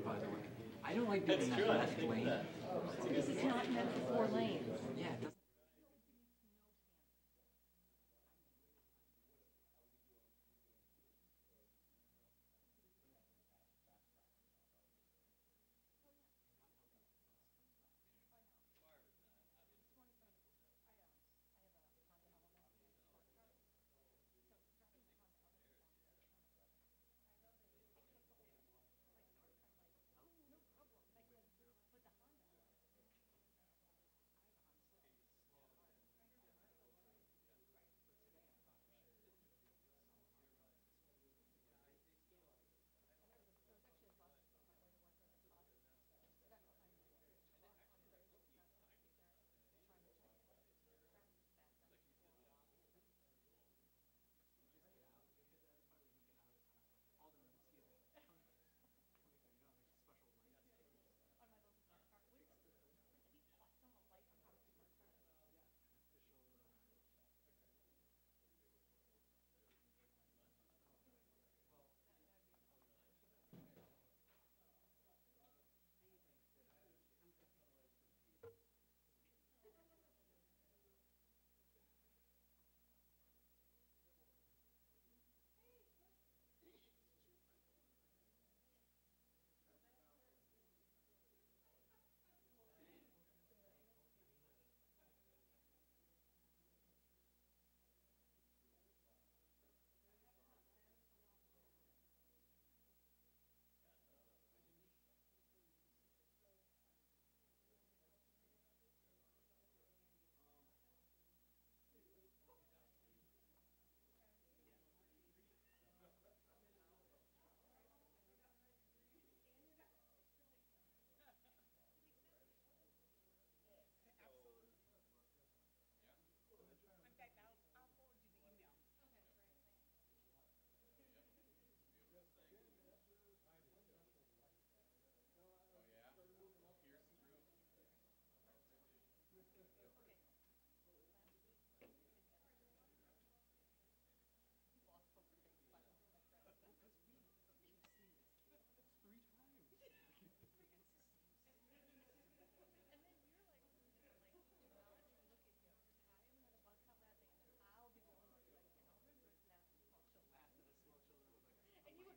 by the way. I don't like being in that left lane. Because it's not meant for 4 lanes. Yeah, it doesn't.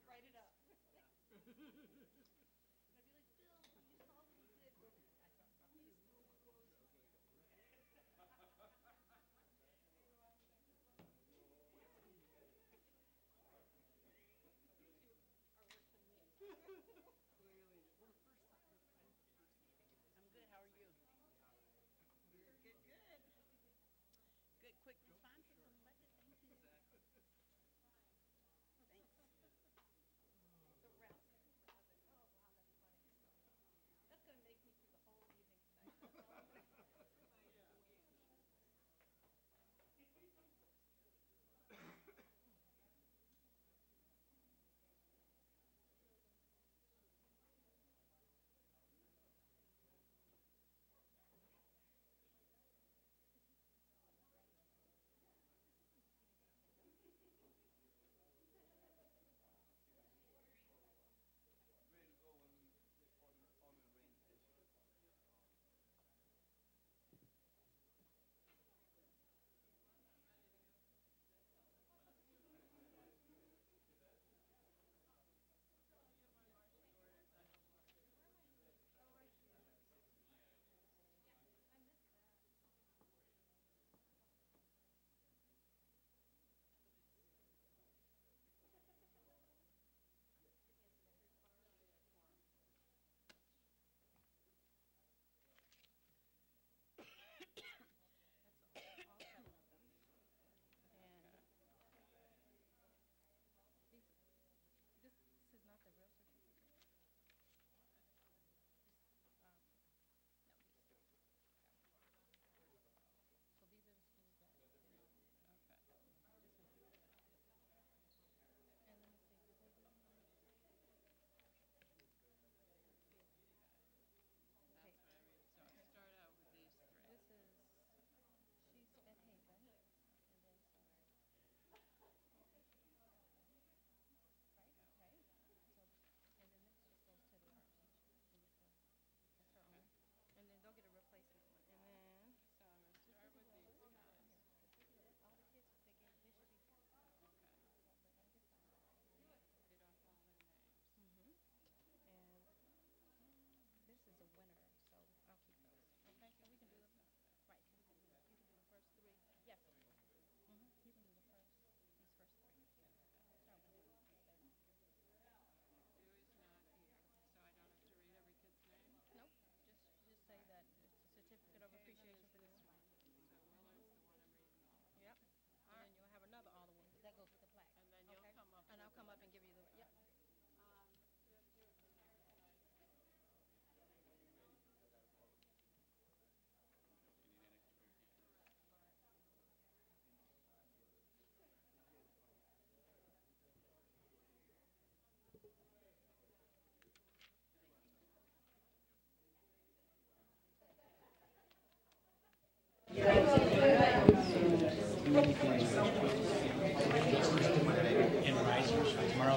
Write it up. And I'd be like, Bill, you saw what he did. I thought, please don't close my are worse than me. Clearly, well, the first time, I think the first meeting. I'm good. How are you? Good, good, good. Good, quick responses on the budget. Thank you. Exactly. Thanks. The rest. Oh, wow, that's funny. That's going to make me through the whole evening tonight.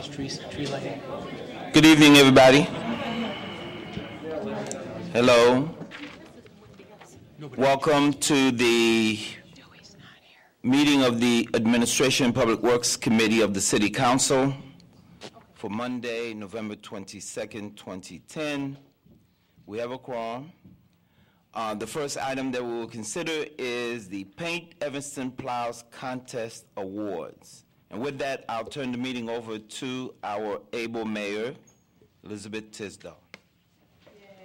Snowplows, tree lighting. Good evening, everybody. Hello. Welcome to the meeting of the Administration and Public Works Committee of the City Council for Monday, November 22nd, 2010. We have a quorum. The first item that we will consider is the Paint Evanston Plows Contest Awards. And with that, I'll turn the meeting over to our able mayor, Elizabeth Tisdale.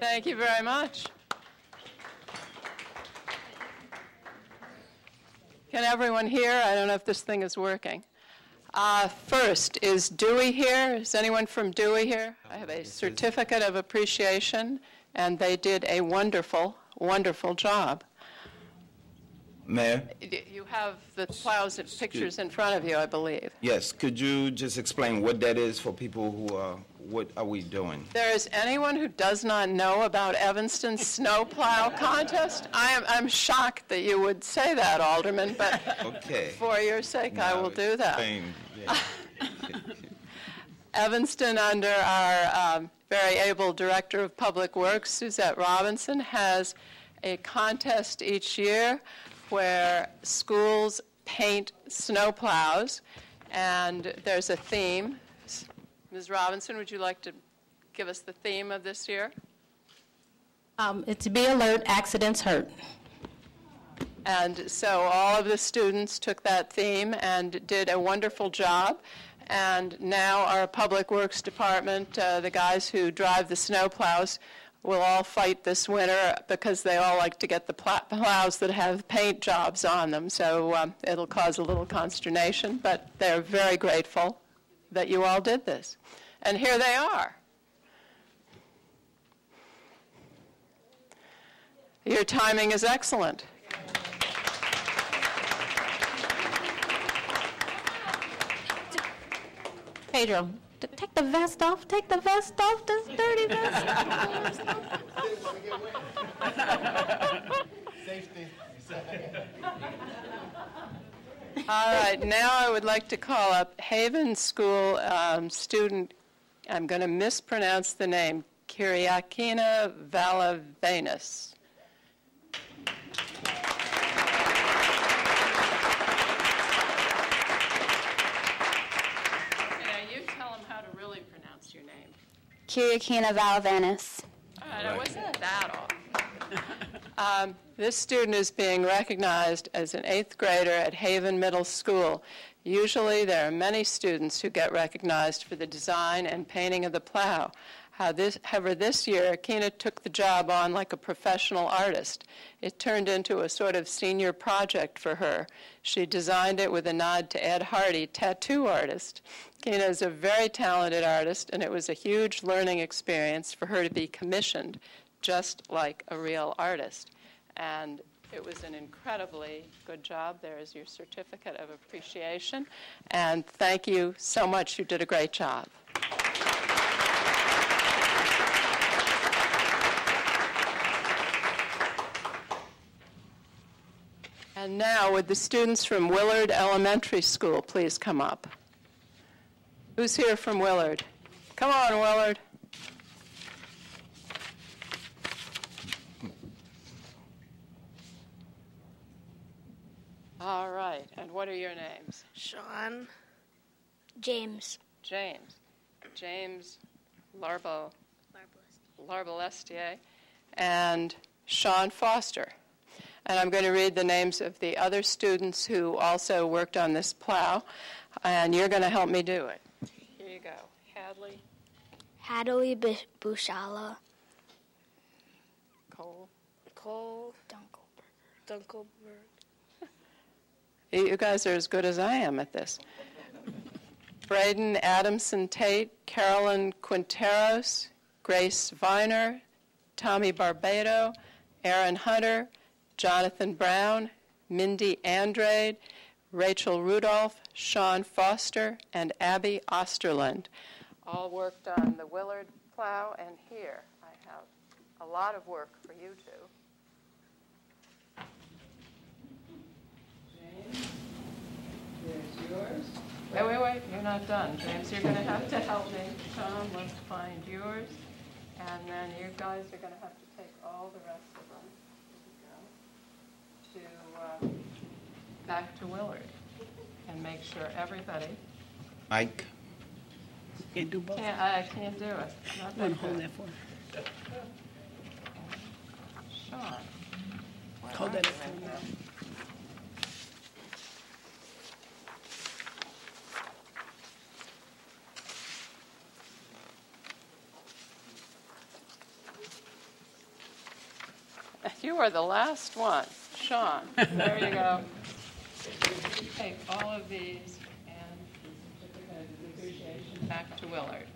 Thank you very much. Can everyone hear? I don't know if this thing is working. First, is Dewey here? Is anyone from Dewey here? I have a certificate of appreciation, and they did a wonderful, wonderful job. Mayor? You have the plows and pictures in front of you, I believe. Yes, could you just explain what that is for people who are, what are we doing? There is anyone who does not know about Evanston's snowplow contest? I'm shocked that you would say that, Alderman, but Okay. for your sake, I will do that. Yeah. Evanston, under our very able Director of Public Works, Suzette Robinson, has a contest each year where schools paint snowplows, and there's a theme. Ms. Robinson, would you like to give us the theme of this year? It's Be Alert, Accidents Hurt. And so all of the students took that theme and did a wonderful job. And now our Public Works Department, the guys who drive the snowplows, will all fight this winter because they all like to get the plows that have paint jobs on them. So it'll cause a little consternation, but they're very grateful that you all did this. And here they are. Your timing is excellent. Pedro, take the vest off. Take the vest off. This dirty vest. Safety. All right, now I would like to call up Haven School student, I'm going to mispronounce the name, Kyriakina Valavenis. You tell them how to really pronounce your name. Kyriakina Valavenis. All right, I wasn't that off. This student is being recognized as an 8th grader at Haven Middle School. Usually there are many students who get recognized for the design and painting of the plow. However, this year, Akina took the job on like a professional artist. It turned into a sort of senior project for her. She designed it with a nod to Ed Hardy, tattoo artist. Akina is a very talented artist, and it was a huge learning experience for her to be commissioned just like a real artist. And it was an incredibly good job. There is your certificate of appreciation. And thank you so much. You did a great job. And now, would the students from Willard Elementary School please come up? Who's here from Willard? Come on, Willard. All right, and what are your names? Sean. James. James Larbalestier, and Sean Foster. And I'm going to read the names of the other students who also worked on this plow, and you're going to help me do it. Here you go. Hadley Bushala. Cole. Dunkelberg. You guys are as good as I am at this. Braden Adamson Tate, Carolyn Quinteros, Grace Viner, Tommy Barbado, Aaron Hunter, Jonathan Brown, Mindy Andrade, Rachel Rudolph, Sean Foster, and Abby Osterland. All worked on the Willard plow, and here I have a lot of work for you two. James, there's yours. Wait, you're not done. James, you're going to have to help me. Tom, let's find yours. And then you guys are going to have to take all the rest of them to back to Willard and make sure everybody. Mike? Can't do both. I can't do it. Not I'm gonna that hold good. that for. Sean. Hold that Right for me. now. You are the last one. Sean, there you go. Take all of these and the certificate of appreciation back to Willard.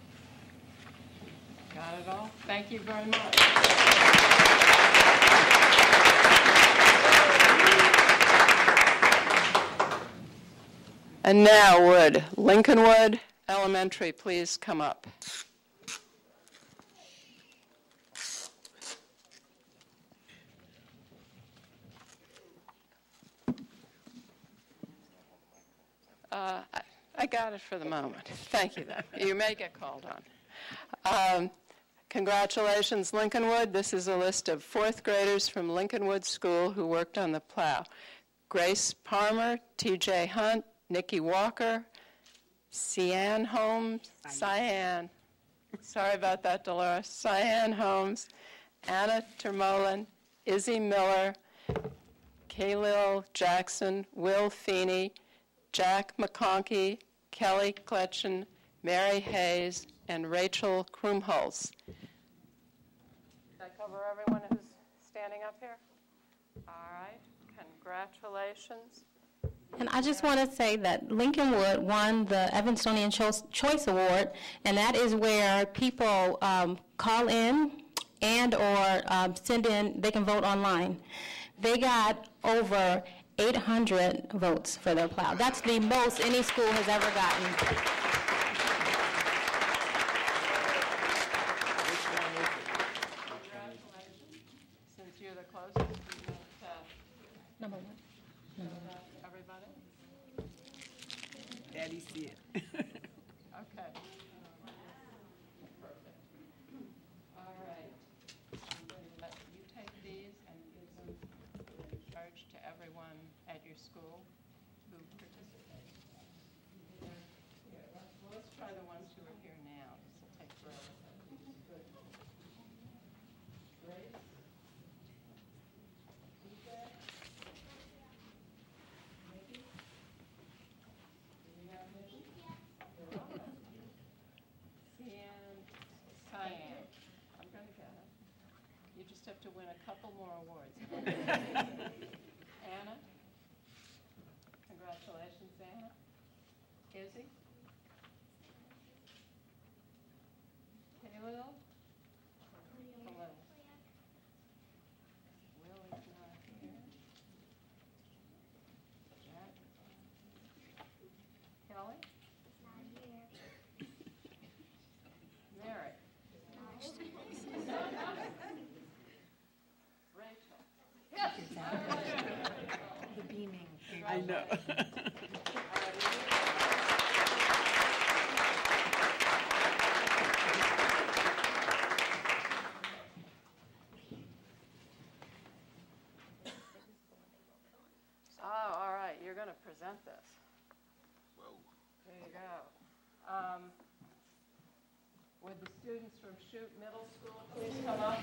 Got it all? Thank you very much. And now would Lincolnwood Elementary please come up? I got it for the moment. Thank you, though. You may get called on. Congratulations, Lincolnwood. This is a list of fourth graders from Lincolnwood School who worked on the plow. Grace Palmer, T.J. Hunt, Nikki Walker, Cyan Holmes, Cyan. Sorry about that, Dolores. Cyan Holmes, Anna Termolen, Izzy Miller, Khalil Jackson, Will Feeney, Jack McConkey, Kelly Kletchen, Mary Hayes, and Rachel Krumholz. Did I cover everyone who's standing up here? All right. Congratulations. And I just want to say that Lincolnwood won the Evanstonian Choice Award, and that is where people call in and or send in, they can vote online. They got over 800 votes for their plow. That's the most any school has ever gotten. Congratulations. Since you're the closest, you want Number one. everybody? Daddy see it. Okay. Perfect. All right. I'm going to let you take these and give them in charge to everyone at your school who participated. Here, let's try the ones who are here now. This will take forever. Good. Grace? TJ? Nikki? Do we have Nikki? Cyan. I'm going to get it. You just have to win a couple more awards. Anna? Congratulations, Anna. Izzy? Khalil? Khalil. Will is not here. Jack? Kelly? Mary? Rachel? The beaming. I know. Oh, all right, you're going to present this. There you go. Would the students from Chute Middle School please come up?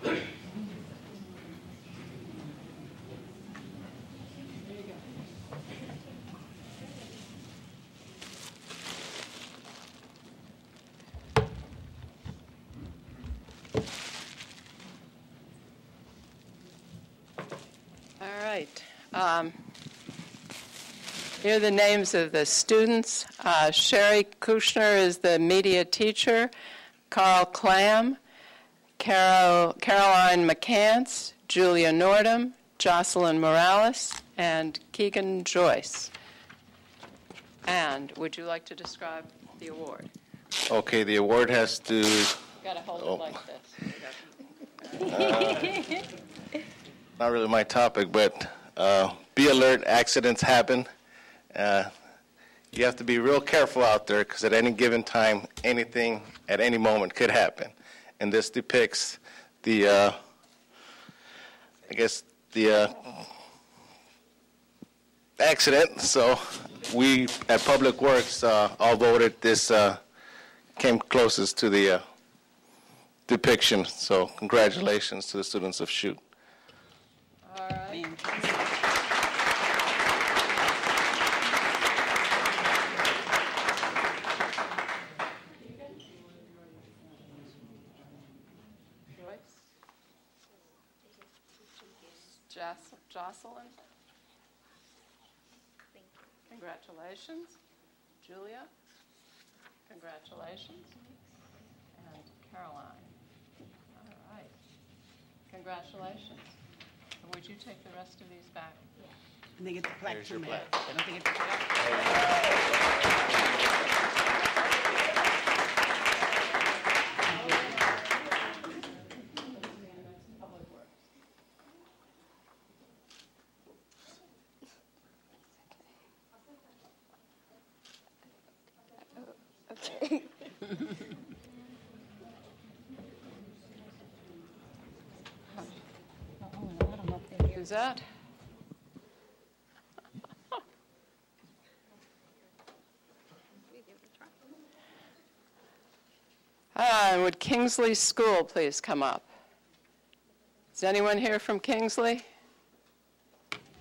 There you go. All right. Here are the names of the students. Sherry Kushner is the media teacher. Carl Clam, Caroline McCants, Julia Nordham, Jocelyn Morales, and Keegan Joyce. And would you like to describe the award? Okay, the award has to, You got to hold it like this. not really my topic, but be alert, accidents happen, You have to be real careful out there because at any given time, anything at any moment could happen. And this depicts the, I guess, the accident. So we at Public Works all voted this came closest to the depiction. So congratulations to the students of Chute. All right. Jocelyn? Congratulations. Julia? Congratulations. And Caroline? All right. Congratulations. And would you take the rest of these back? And they get the plaque Here's too, your man. plaque. Don't they get the plaque? Who's that? Would Kingsley School please come up? Is anyone here from Kingsley?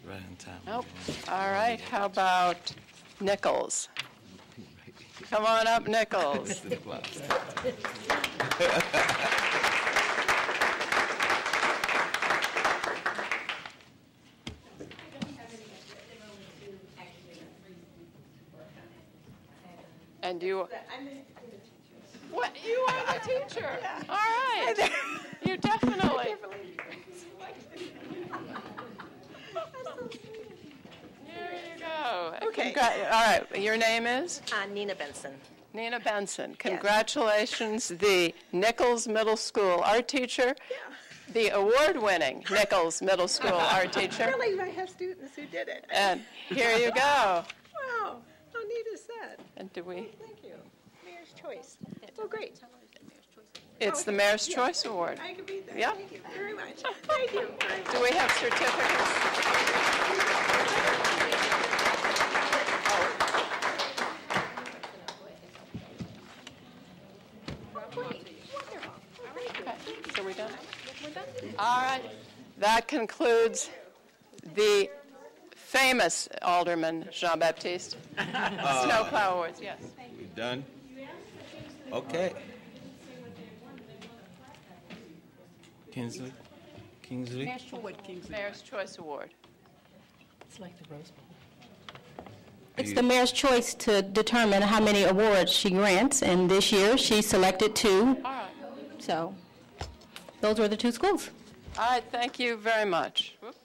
Right in time. Nope. All right. How about Nichols? Come on up, Nichols. And you, what, you are the teacher? All right. You definitely. Here you go. Okay. All right, your name is? Nina Benson. Nina Benson. Congratulations, the Nichols Middle School art teacher, the award-winning Nichols Middle School art teacher. Really, I have students who did it. And here you go. Wow, how neat is that? And do we? Thank you. Mayor's Choice. Oh, great. It's the Mayor's Choice Award. I can read that. Yeah. Thank you very much. Thank you very much. Do we have certificates? So we're done? We're done. All right. That concludes the famous Alderman Jean-Baptiste. Snowplow Awards, yes. We done? Okay. Kingsley? Mayor's Choice Award. It's like the Rose Bowl. It's the mayor's choice to determine how many awards she grants, and this year she selected 2. All right. So those were the 2 schools. All right, thank you very much. Whoops.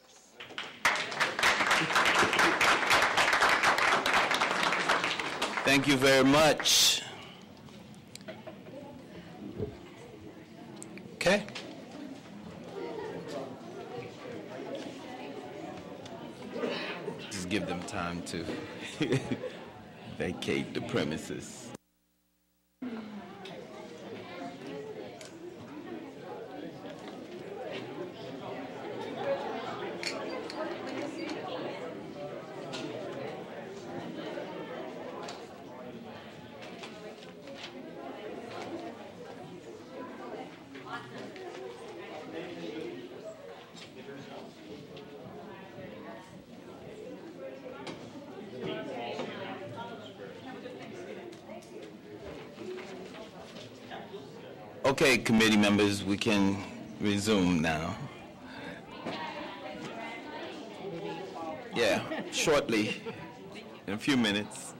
Thank you very much. Okay. Just give them time to vacate the premises. Okay, committee members, we can resume now. Yeah, shortly, in a few minutes.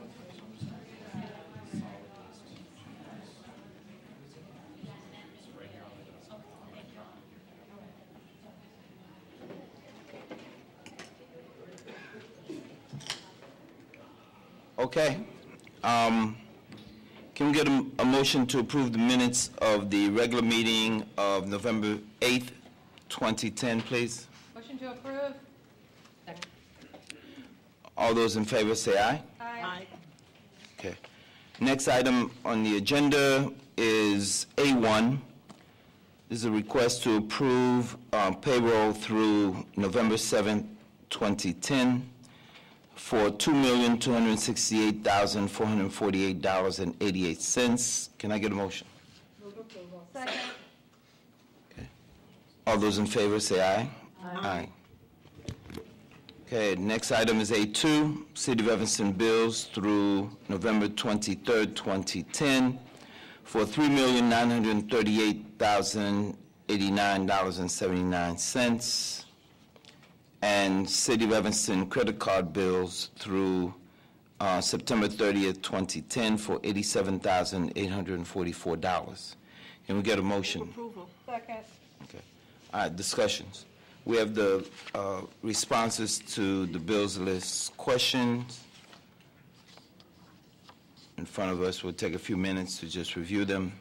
Okay. Can we get a motion to approve the minutes of the regular meeting of November 8th, 2010, please? Motion to approve. All those in favor say aye. Aye. Okay. Next item on the agenda is A1. This is a request to approve payroll through November 7th, 2010 for $2,268,448.88. Can I get a motion? Second. Okay. All those in favor say aye. Aye. Okay, next item is A2, City of Evanston bills through November 23rd, 2010 for $3,938,089.79, and City of Evanston credit card bills through September 30th, 2010 for $87,844. Can we get a motion? Approval. Second. Okay. All right, discussions. We have the responses to the bills list questions in front of us. We'll take a few minutes to just review them.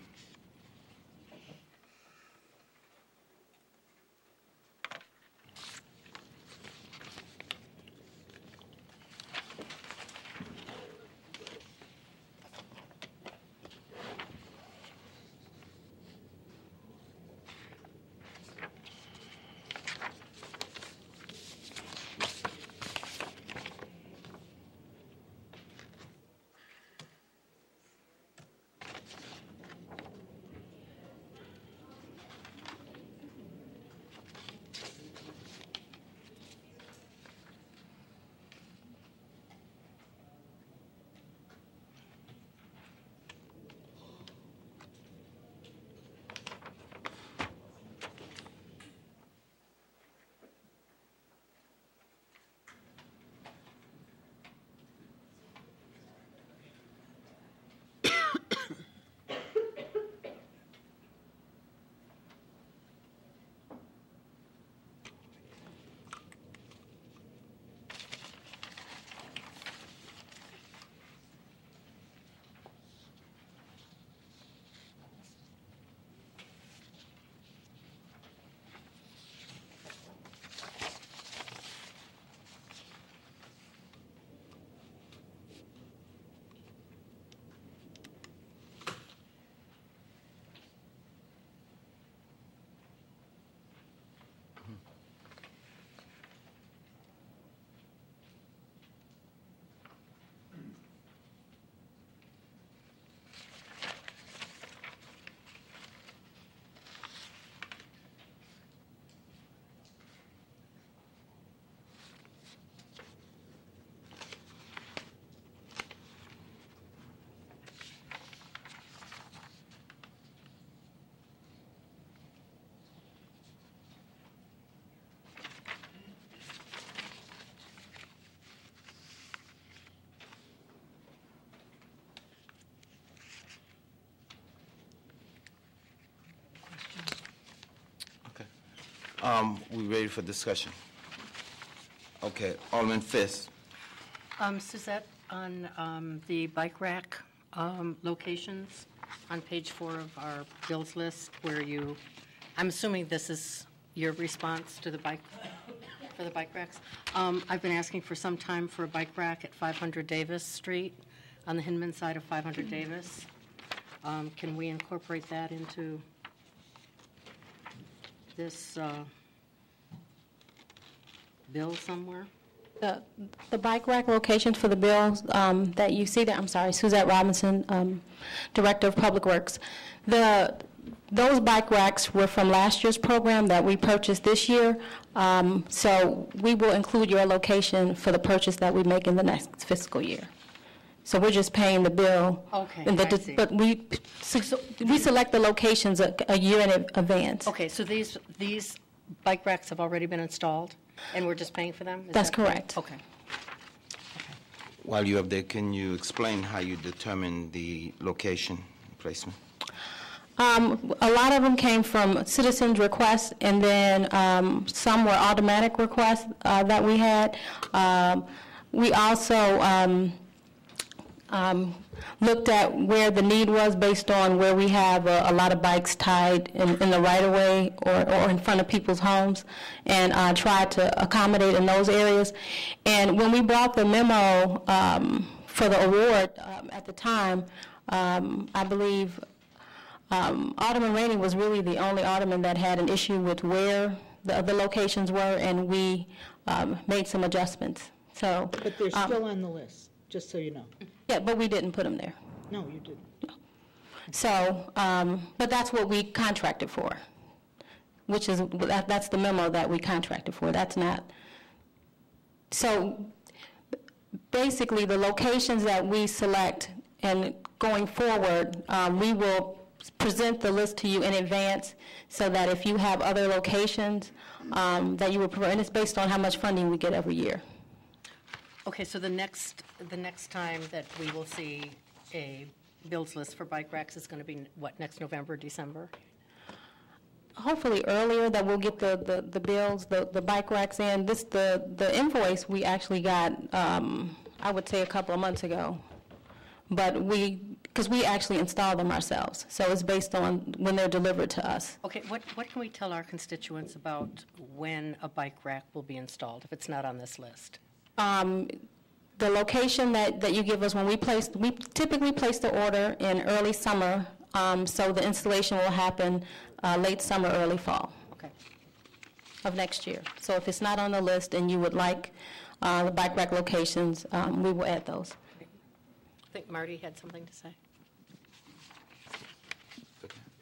We ready for discussion? Okay, Alderman Fisk. Suzette, on the bike rack locations on page 4 of our bills list, where you, I'm assuming this is your response to the bike, for the bike racks. I've been asking for some time for a bike rack at 500 Davis Street, on the Hinman side of 500 Davis. Can we incorporate that into this bill somewhere? The bike rack locations for the bills that you see there, I'm sorry, Suzette Robinson, Director of Public Works. Those bike racks were from last year's program that we purchased this year, so we will include your location for the purchase that we make in the next fiscal year. So we're just paying the bill. Okay, and I see. But we select the locations a year in advance. Okay, so these bike racks have already been installed, and we're just paying for them? Is That's that correct. Okay. While you're up there, can you explain how you determine the location placement? A lot of them came from citizens' requests, and then some were automatic requests that we had. We also looked at where the need was based on where we have a lot of bikes tied in the right-of-way or in front of people's homes, and tried to accommodate in those areas. And when we brought the memo for the award at the time, I believe Alderman Rainey was really the only alderman that had an issue with where the locations were, and we made some adjustments. So, But they're still on the list, just so you know. yeah, but we didn't put them there. No, you didn't. So, but that's what we contracted for, which is, that's the memo that we contracted for. That's not. So basically, the locations that we select, and going forward, we will present the list to you in advance so that if you have other locations that you would prefer, and it's based on how much funding we get every year. Okay, so the next time that we will see a bills list for bike racks is going to be, what, next November, December? Hopefully earlier, that we'll get the bills, the bike racks in. The invoice we actually got, I would say a couple of months ago. But because we actually install them ourselves. So it's based on when they're delivered to us. Okay, what can we tell our constituents about when a bike rack will be installed, if it's not on this list? The location that you give us, when we typically place the order in early summer, so the installation will happen late summer, early fall. Okay. Of next year. So if it's not on the list and you would like the bike rack locations, we will add those. I think Marty had something to say.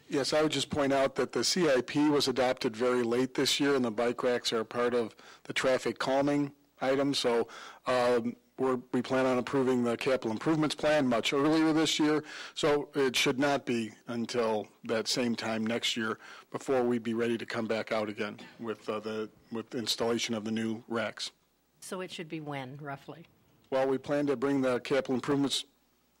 Yes, I would just point out that the CIP was adopted very late this year, and the bike racks are a part of the traffic calming item. So we plan on approving the capital improvements plan much earlier this year. So it should not be until that same time next year before we'd be ready to come back out again with with installation of the new racks. So it should be when, roughly? Well, we plan to bring the capital improvements.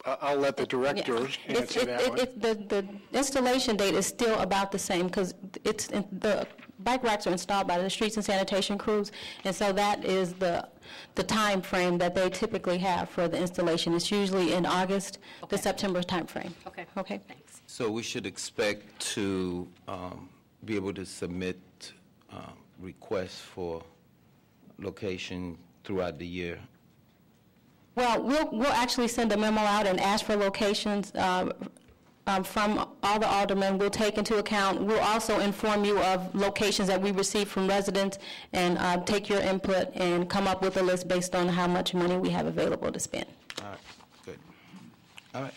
I'll let the director answer that one. The installation date is still about the same because the bike racks are installed by the streets and sanitation crews, and so that is the time frame that they typically have for the installation. It's usually in August, the September time frame. Okay. Okay. Thanks. So we should expect to be able to submit requests for location throughout the year. Well, we'll actually send a memo out and ask for locations from all the aldermen. We'll take into account, we'll also inform you of locations that we receive from residents and take your input and come up with a list based on how much money we have available to spend. All right, good. All right.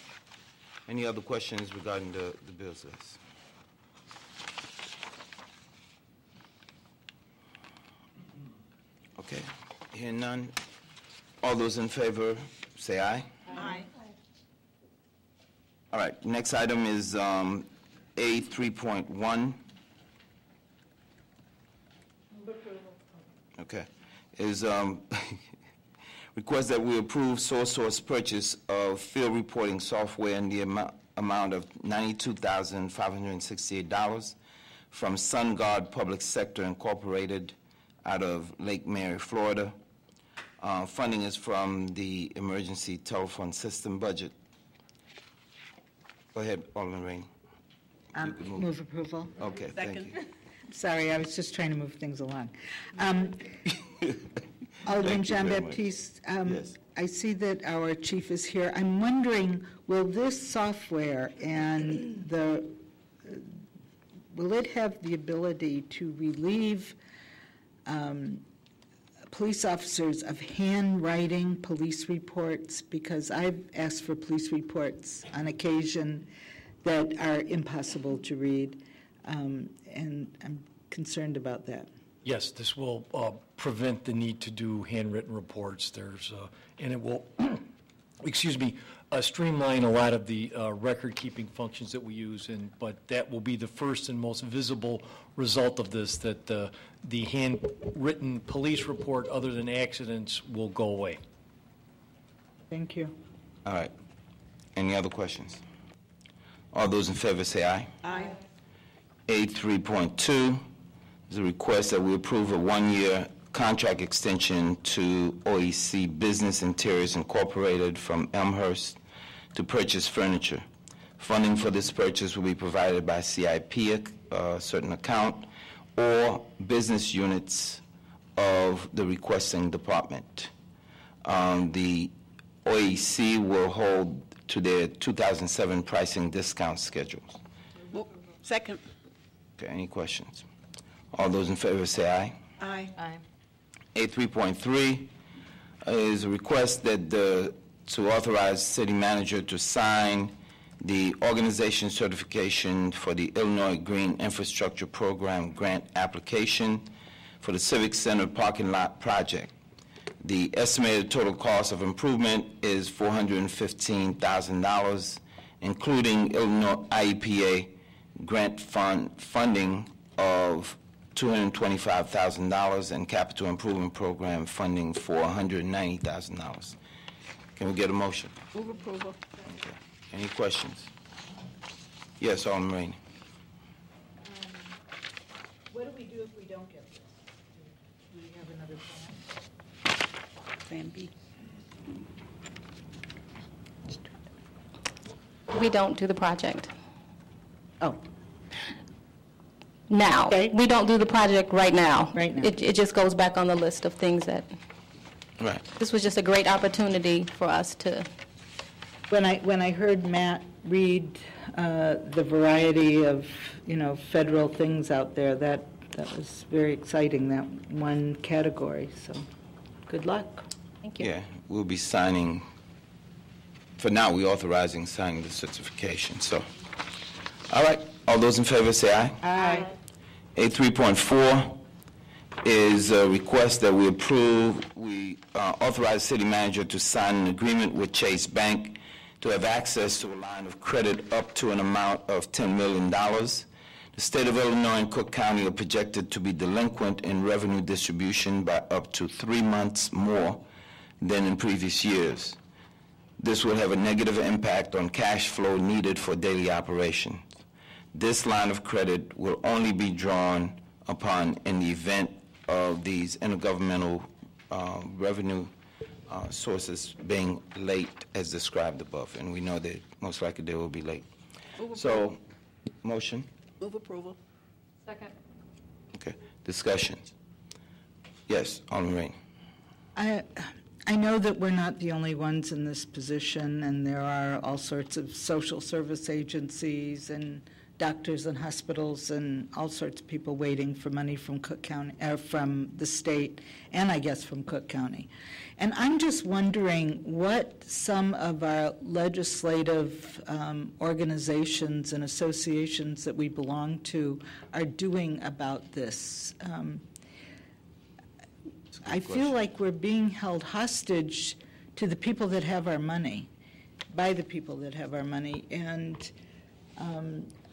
Any other questions regarding the bills list? Okay, hearing none. All those in favor, say aye. Aye. All right, next item is A 3.1. Okay, is request that we approve sole source purchase of field reporting software in the amount of $92,568 from SunGuard Public Sector Incorporated out of Lake Mary, Florida. Funding is from the emergency telephone system budget. Go ahead, Alderman Rainey. You can Move approval. Okay, thank you. Sorry, I was just trying to move things along. Alderman Thank you very much. Jean-Baptiste, Yes. I see that our chief is here. I'm wondering, will this software and will it have the ability to relieve police officers of handwriting police reports? Because I've asked for police reports on occasion that are impossible to read, and I'm concerned about that. Yes, this will prevent the need to do handwritten reports. And it will, excuse me, streamline a lot of the record-keeping functions that we use. But that will be the first and most visible result of this, that the handwritten police report, other than accidents, will go away. Thank you. All right. Any other questions? All those in favor say aye. Aye. A 3.2 is a request that we approve a one-year contract extension to OEC Business Interiors Incorporated from Elmhurst to purchase furniture. Funding for this purchase will be provided by CIP, a certain account, or business units of the requesting department. The OEC will hold to their 2007 pricing discount schedules. Second. Okay, any questions? All those in favor say aye. Aye. Aye. A3.3 is a request that to authorize city manager to sign the organization certification for the Illinois Green Infrastructure Program grant application for the Civic Center parking lot project. The estimated total cost of improvement is $415,000, including Illinois IEPA grant funding of $225,000 and capital improvement program funding for $190,000. Can we get a motion? Move approval. Okay. Any questions? Yes, Alderman Rainey. What do we do if we don't get this? Do we have another plan? Plan B. We don't do the project. Oh, Now. Okay. We don't do the project right now. Right now. It just goes back on the list of things that, Right. this was just a great opportunity for us to, when I heard Matt read the variety of, federal things out there, that was very exciting, that one category, so good luck. thank you. Yeah, we'll be signing, for now, we're authorizing signing the certification, so. All right, all those in favor say aye. Aye. A3.4 is a request that we authorize city manager to sign an agreement with Chase Bank to have access to a line of credit up to an amount of $10 million. The state of Illinois and Cook County are projected to be delinquent in revenue distribution by up to 3 months more than in previous years. This will have a negative impact on cash flow needed for daily operations. This line of credit will only be drawn upon in the event of these intergovernmental revenue sources being late as described above, and we know that most likely they will be late. So, motion? Move approval. Second. Okay. Discussions? Yes, Alderman Rainey. I know that we're not the only ones in this position, and there are all sorts of social service agencies and doctors and hospitals and all sorts of people waiting for money from Cook County, from the state, and I guess from Cook County. And I'm just wondering what some of our legislative organizations and associations that we belong to are doing about this. I feel like we're being held hostage to the people that have our money, by the people that have our money, and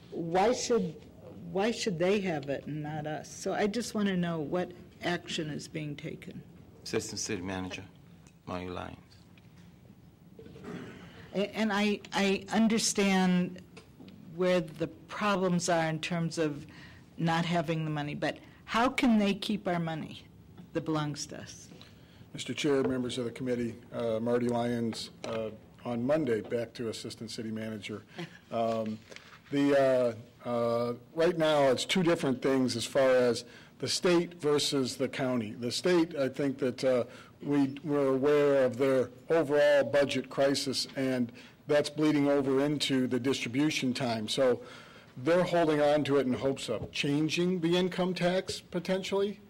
why should they have it and not us? So I just want to know what action is being taken. Assistant City Manager, Marty Lyons. And I understand where the problems are in terms of not having the money, but how can they keep our money that belongs to us? Mr. Chair, members of the committee, Marty Lyons, on Monday, back to Assistant City Manager. Right now, it's two different things as far as the state versus the county. The state, I think that we're aware of their overall budget crisis, and that's bleeding over into the distribution time. So they're holding on to it in hopes of changing the income tax potentially.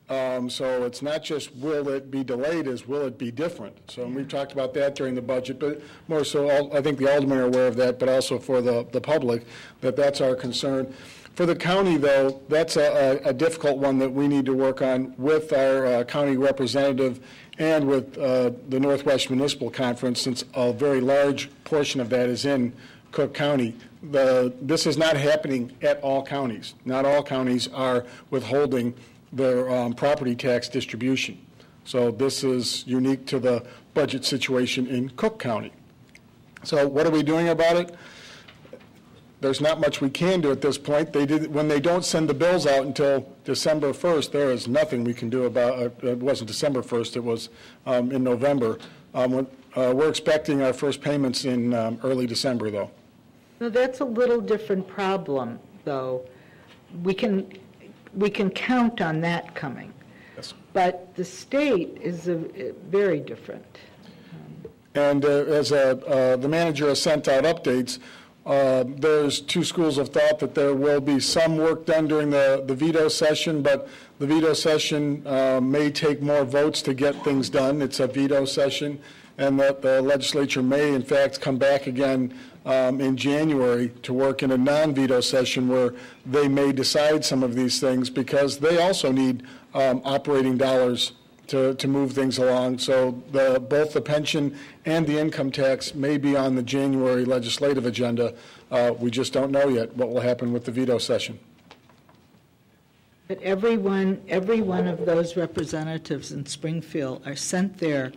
So it's not just will it be delayed, is will it be different? So we've talked about that during the budget, but more so I think the aldermen are aware of that, but also for the public, that's our concern. For the county, though, that's a difficult one that we need to work on with our county representative and with the Northwest Municipal Conference, since a very large portion of that is in Cook County. This is not happening at all counties. Not all counties are withholding their property tax distribution. So this is unique to the budget situation in Cook County. So what are we doing about it? There's not much we can do at this point. When they don't send the bills out until December 1st, there is nothing we can do about it. It wasn't December 1st, it was in November. We're expecting our first payments in early December, though. No, that's a little different problem, though. We can count on that coming. Yes. But the state is very different. And as the manager has sent out updates, there's two schools of thought that there will be some work done during the veto session, but the veto session may take more votes to get things done. It's a veto session, and that the legislature may, in fact, come back again in January to work in a non-veto session where they may decide some of these things because they also need operating dollars to move things along. So both the pension and the income tax may be on the January legislative agenda. We just don't know yet what will happen with the veto session. But every one of those representatives in Springfield are sent there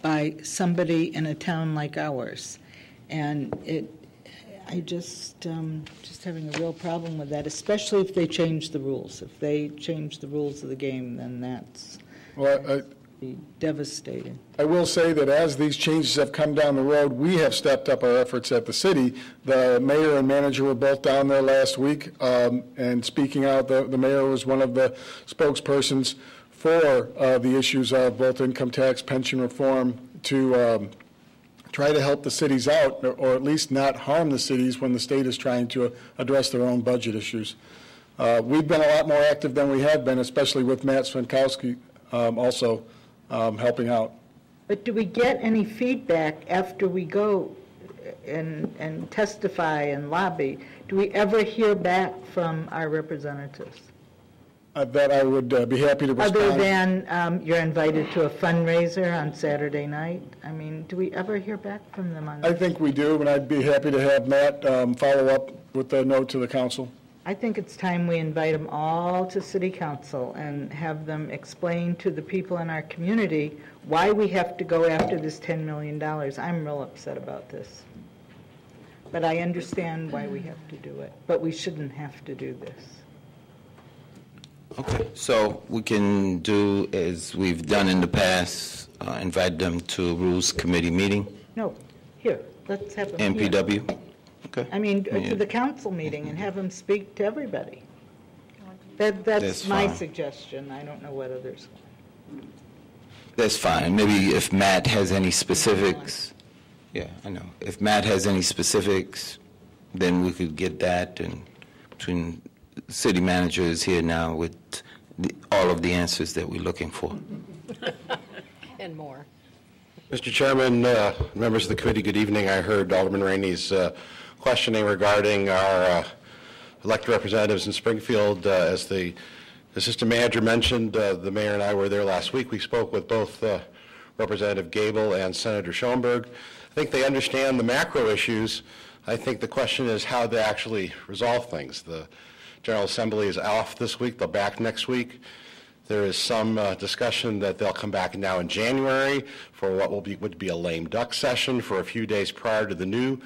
by somebody in a town like ours. And I just having a real problem with that, especially if they change the rules. If they change the rules of the game, then that's be devastating. I will say that as these changes have come down the road, we have stepped up our efforts at the city. The mayor and manager were both down there last week, and speaking out, the mayor was one of the spokespersons for the issues of both income tax, pension reform, to try to help the cities out, or at least not harm the cities when the state is trying to address their own budget issues. We've been a lot more active than we have been, especially with Matt Swinkowski also helping out. But do we get any feedback after we go and testify and lobby? Do we ever hear back from our representatives? That I would be happy to respond. Other than you're invited to a fundraiser on Saturday night? I mean, do we ever hear back from them on that? I think we do, and I'd be happy to have Matt follow up with a note to the council. I think it's time we invite them all to City Council and have them explain to the people in our community why we have to go after this $10 million. I'm real upset about this. But I understand why we have to do it. But we shouldn't have to do this. Okay, so we can do as we've done in the past, invite them to a Rules Committee meeting? No, here, let's have them here. MPW? Okay. I mean, to the council meeting and have them speak to everybody. That's my suggestion. I don't know what others want. That's fine. Maybe if Matt has any specifics. Yeah, I know. If Matt has any specifics, then we could get that. And between the city manager is here now with all of the answers that we're looking for. And more. Mr. Chairman, members of the committee, good evening. I heard Alderman Rainey's questioning regarding our elected representatives in Springfield. As the assistant manager mentioned, the mayor and I were there last week. We spoke with both Representative Gable and Senator Schoenberg. I think they understand the macro issues. I think the question is how to actually resolve things. The General Assembly is off this week. They'll back next week. There is some discussion that they'll come back now in January for what would be a lame duck session for a few days prior to the new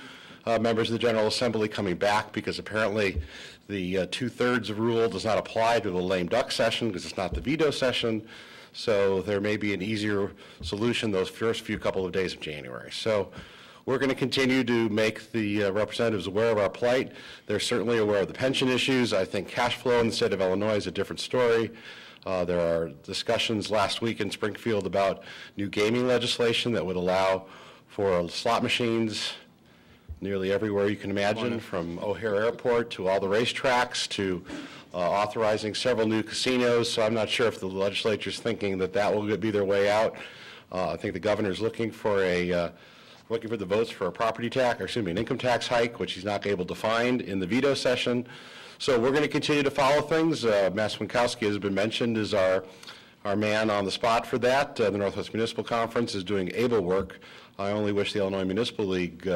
members of the General Assembly coming back, because apparently the two-thirds rule does not apply to the lame duck session because it's not the veto session. So there may be an easier solution those first few couple of days of January. So we're going to continue to make the representatives aware of our plight. They're certainly aware of the pension issues. I think cash flow in the state of Illinois is a different story. There are discussions last week in Springfield about new gaming legislation that would allow for slot machines nearly everywhere you can imagine, from O'Hare Airport to all the racetracks to authorizing several new casinos. So I'm not sure if the legislature is thinking that that will be their way out. I think the governor is looking for the votes for a property tax, or excuse me, an income tax hike, which he's not able to find in the veto session. So we're going to continue to follow things. Matt Swinkowski, as has been mentioned, is our man on the spot for that. The Northwest Municipal Conference is doing able work. I only wish the Illinois Municipal League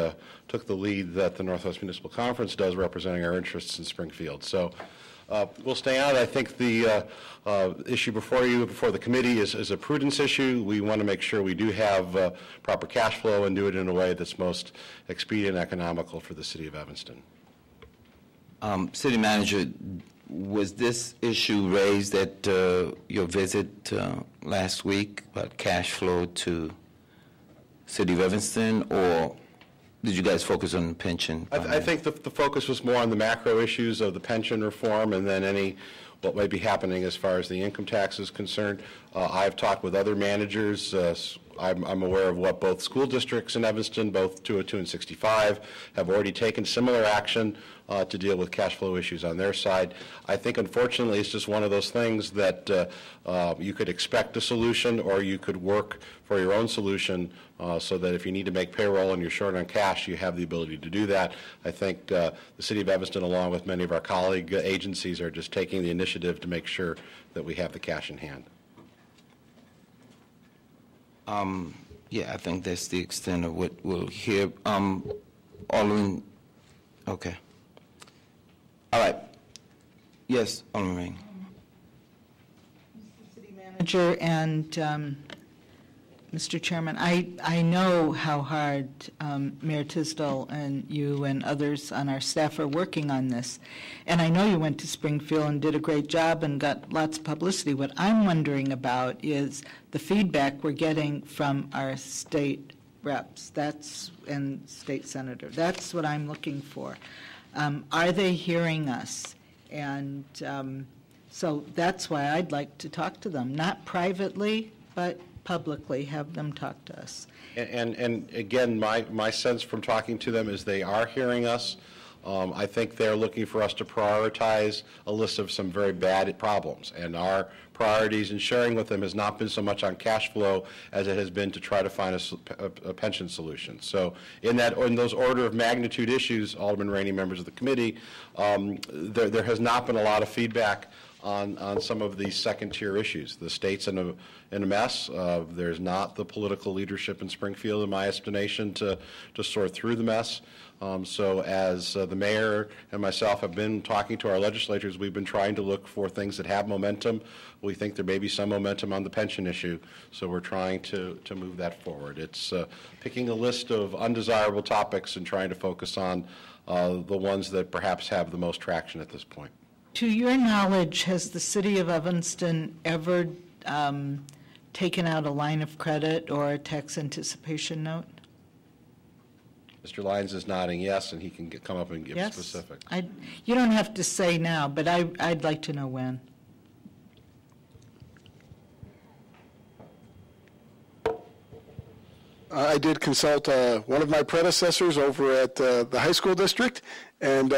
took the lead that the Northwest Municipal Conference does, representing our interests in Springfield. So we'll stay on. I think the issue before the committee is a prudence issue. We want to make sure we do have proper cash flow and do it in a way that's most expedient and economical for the city of Evanston. City Manager, was this issue raised at your visit last week about cash flow to City of Evanston, or did you guys focus on the pension? I think the focus was more on the macro issues of the pension reform and then what might be happening as far as the income tax is concerned. I've talked with other managers. I'm aware of what both school districts in Evanston, both 202 and 65, have already taken similar action to deal with cash flow issues on their side. I think, unfortunately, it's just one of those things that you could expect a solution or you could work for your own solution so that if you need to make payroll and you're short on cash, you have the ability to do that. I think the City of Evanston, along with many of our colleague agencies, are just taking the initiative to make sure that we have the cash in hand. Yeah, I think that's the extent of what we'll hear. Alderman, okay. All right. Yes, Alderman Rainey. City Manager and Mr. Chairman, I know how hard Mayor Tisdall and you and others on our staff are working on this. And I know you went to Springfield and did a great job and got lots of publicity. What I'm wondering about is the feedback we're getting from our state reps and state senator. That's what I'm looking for. Are they hearing us? And so that's why I'd like to talk to them, not privately, but publicly, have them talk to us. And again, my sense from talking to them is they are hearing us. I think they're looking for us to prioritize a list of some very bad problems. And our priorities in sharing with them has not been so much on cash flow as it has been to try to find a pension solution. So in those order of magnitude issues, Alderman Rainey, members of the committee, there has not been a lot of feedback on some of these second-tier issues. The state's in a mess. There's not the political leadership in Springfield, in my estimation, to sort through the mess. So as the mayor and myself have been talking to our legislators, we've been trying to look for things that have momentum. We think there may be some momentum on the pension issue, so we're trying to move that forward. It's picking a list of undesirable topics and trying to focus on the ones that perhaps have the most traction at this point. To your knowledge, has the City of Evanston ever taken out a line of credit or a tax anticipation note? Mr. Lyons is nodding yes, and he can come up and give specifics. You don't have to say now, but I'd like to know when. I did consult one of my predecessors over at the high school district, and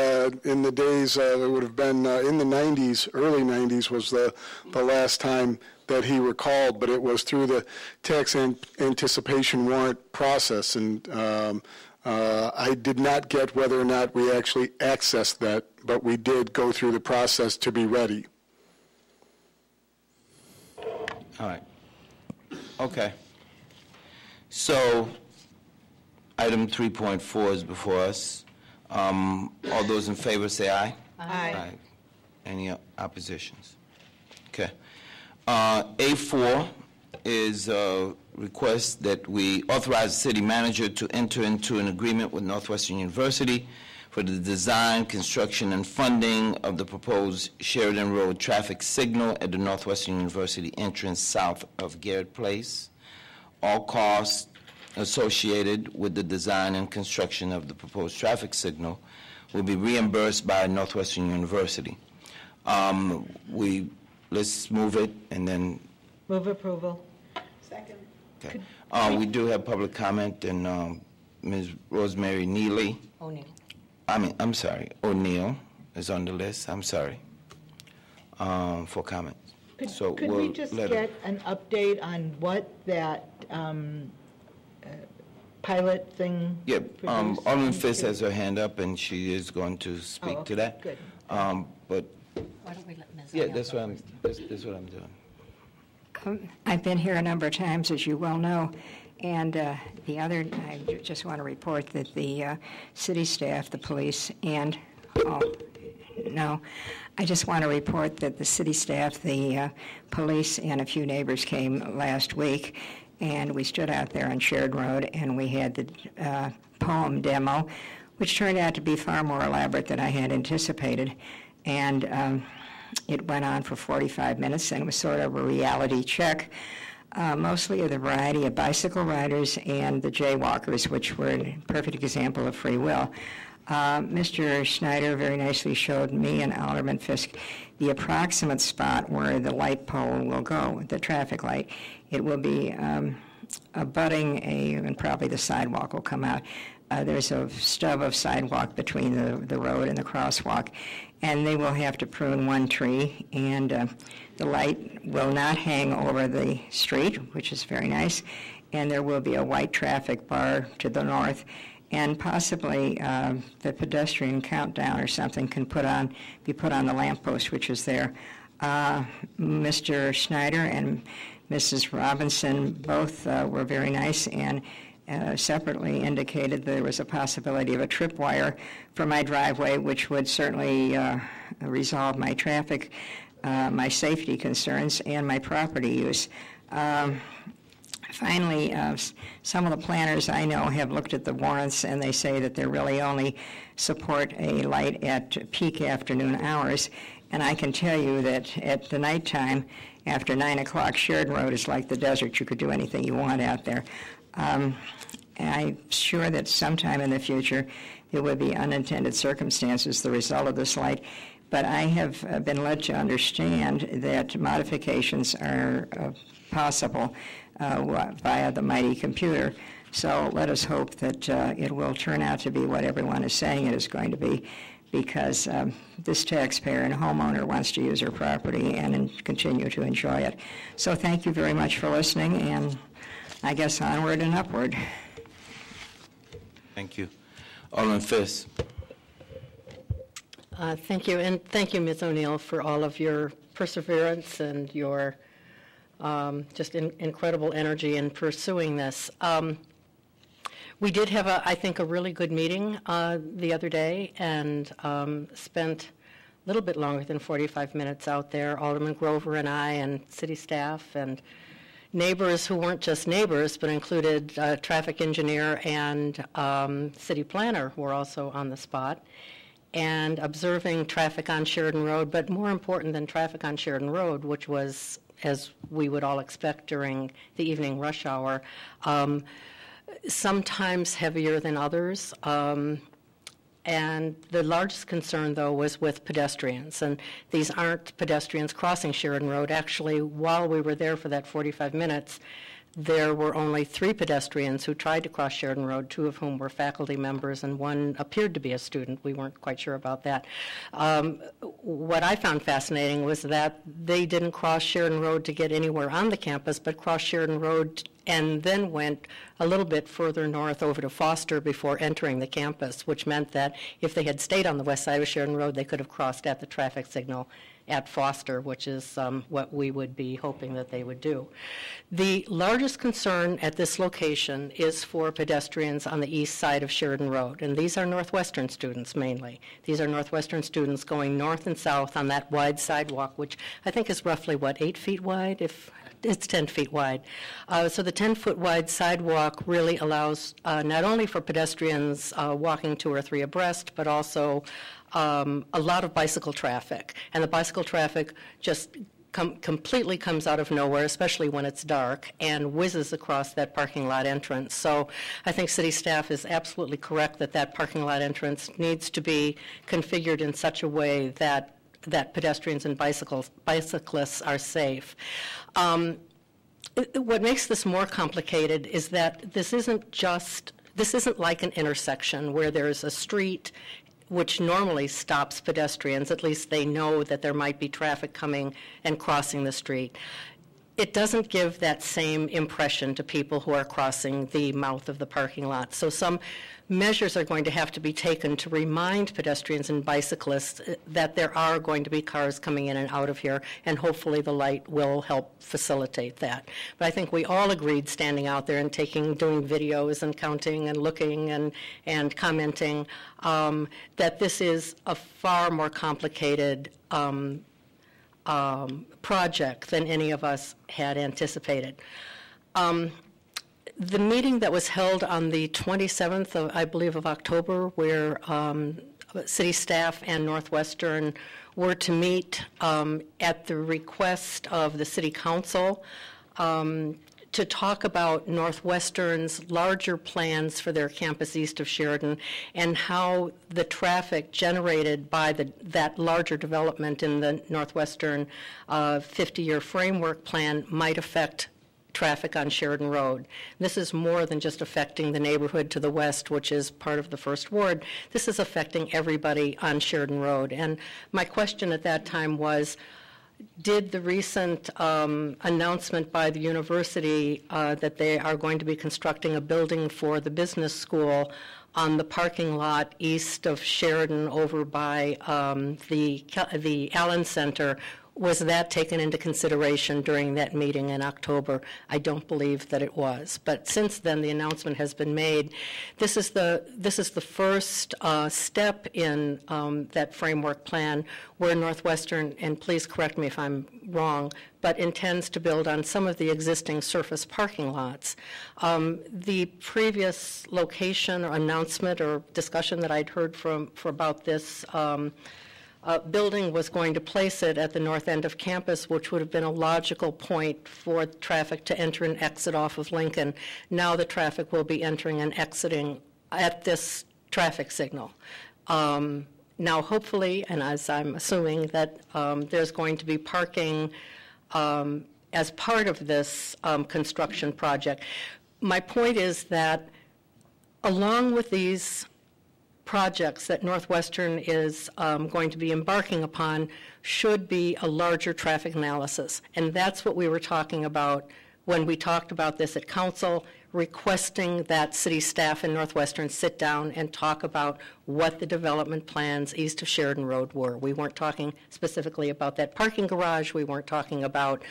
in the days, it would have been in the 90s, early 90s was the last time that he recalled, but it was through the tax anticipation warrant process, and I did not get whether or not we actually accessed that, but we did go through the process to be ready. All right. Okay. So, item 3.4 is before us. All those in favor say aye. Aye. Any oppositions? Okay. A4 is a request that we authorize the city manager to enter into an agreement with Northwestern University for the design, construction, and funding of the proposed Sheridan Road traffic signal at the Northwestern University entrance south of Garrett Place. All costs associated with the design and construction of the proposed traffic signal will be reimbursed by Northwestern University. Let's move it and then. Move approval. Second. Okay. We do have public comment, and Ms. Rosemary Neely. O'Neill. I'm sorry, O'Neill is on the list. I'm sorry for comment. Could we just get an update on what that pilot thing? Yeah, Alderman Fisk has her hand up, and she is going to speak to that. Good. But Why don't we let Ms. yeah, O'Neill that's go what that's what I'm doing. I've been here a number of times, as you well know, and I just want to report that the city staff, the police, and I just want to report that the city staff, the police, and a few neighbors came last week, and we stood out there on Sheridan Road, and we had the poem demo, which turned out to be far more elaborate than I had anticipated, and it went on for 45 minutes, and it was sort of a reality check mostly of the variety of bicycle riders and the jaywalkers, which were a perfect example of free will. Mr. Schneider very nicely showed me and Alderman Fisk the approximate spot where the light pole will go, the traffic light. It will be abutting and probably the sidewalk will come out. There's a stub of sidewalk between the road and the crosswalk, and they will have to prune one tree, and the light will not hang over the street, which is very nice, and there will be a white traffic bar to the north, and possibly the pedestrian countdown or something can be put on the lamppost, which is there. Mr. Schneider and Mrs. Robinson both were very nice and separately indicated there was a possibility of a tripwire for my driveway, which would certainly resolve my traffic, my safety concerns, and my property use. Finally, some of the planners I know have looked at the warrants, and they say that they really only support a light at peak afternoon hours. And I can tell you that at the nighttime, after 9 o'clock, Sheridan Road is like the desert. You could do anything you want out there. I'm sure that sometime in the future there would be unintended circumstances as the result of this light. But I have been led to understand that modifications are possible via the mighty computer. So let us hope that it will turn out to be what everyone is saying it is going to be, because this taxpayer and homeowner wants to use her property and continue to enjoy it. So thank you very much for listening, and I guess onward and upward. Thank you. Alderman Fisk. Thank you, and thank you, Ms. O'Neill, for all of your perseverance and your just incredible energy in pursuing this. We did have, I think, a really good meeting the other day, and spent a little bit longer than 45 minutes out there. Alderman Grover and I and city staff and neighbors who weren't just neighbors, but included traffic engineer and city planner who were also on the spot, and observing traffic on Sheridan Road, but more important than traffic on Sheridan Road, which was, as we would all expect during the evening rush hour, sometimes heavier than others. And the largest concern, though, was with pedestrians. And these aren't pedestrians crossing Sheridan Road. Actually, while we were there for that 45 minutes, there were only 3 pedestrians who tried to cross Sheridan Road, 2 of whom were faculty members, and 1 appeared to be a student. We weren't quite sure about that. What I found fascinating was that they didn't cross Sheridan Road to get anywhere on the campus, but crossed Sheridan Road and then went a little bit further north over to Foster before entering the campus, which meant that if they had stayed on the west side of Sheridan Road, they could have crossed at the traffic signal at Foster, which is what we would be hoping that they would do. The largest concern at this location is for pedestrians on the east side of Sheridan Road, and these are Northwestern students mainly. These are Northwestern students going north and south on that wide sidewalk, which I think is roughly, 8 feet wide? If it's 10 feet wide. So the 10-foot wide sidewalk really allows not only for pedestrians walking 2 or 3 abreast, but also a lot of bicycle traffic. And the bicycle traffic just completely comes out of nowhere, especially when it's dark, and whizzes across that parking lot entrance. So I think city staff is absolutely correct that that parking lot entrance needs to be configured in such a way that pedestrians and bicyclists are safe. What makes this more complicated is that this isn't like an intersection where there's a street which normally stops pedestrians. At least they know that there might be traffic coming and crossing the street. It doesn't give that same impression to people who are crossing the mouth of the parking lot. So some measures are going to have to be taken to remind pedestrians and bicyclists that there are going to be cars coming in and out of here, and hopefully the light will help facilitate that. But I think we all agreed, standing out there and doing videos and counting and looking and commenting, that this is a far more complicated project than any of us had anticipated. The meeting that was held on the 27th of, I believe, of October, where city staff and Northwestern were to meet at the request of the city council, to talk about Northwestern's larger plans for their campus east of Sheridan and how the traffic generated by that larger development in the Northwestern 50-year framework plan might affect traffic on Sheridan Road. This is more than just affecting the neighborhood to the west, which is part of the First Ward. This is affecting everybody on Sheridan Road. And my question at that time was, did the recent announcement by the university that they are going to be constructing a building for the business school on the parking lot east of Sheridan over by the Allen Center, was that taken into consideration during that meeting in October? I don't believe that it was. But since then, the announcement has been made. This is the first step in that framework plan where Northwestern, and please correct me if I'm wrong, but intends to build on some of the existing surface parking lots. The previous location or announcement or discussion that I'd heard for about this building was going to place it at the north end of campus, which would have been a logical point for traffic to enter and exit off of Lincoln. Now the traffic will be entering and exiting at this traffic signal. Now hopefully, and as I'm assuming, that there's going to be parking as part of this construction project. My point is that along with these projects that Northwestern is going to be embarking upon should be a larger traffic analysis. And that's what we were talking about when we talked about this at council, requesting that city staff in Northwestern sit down and talk about what the development plans east of Sheridan Road were. We weren't talking specifically about that parking garage. We weren't talking about,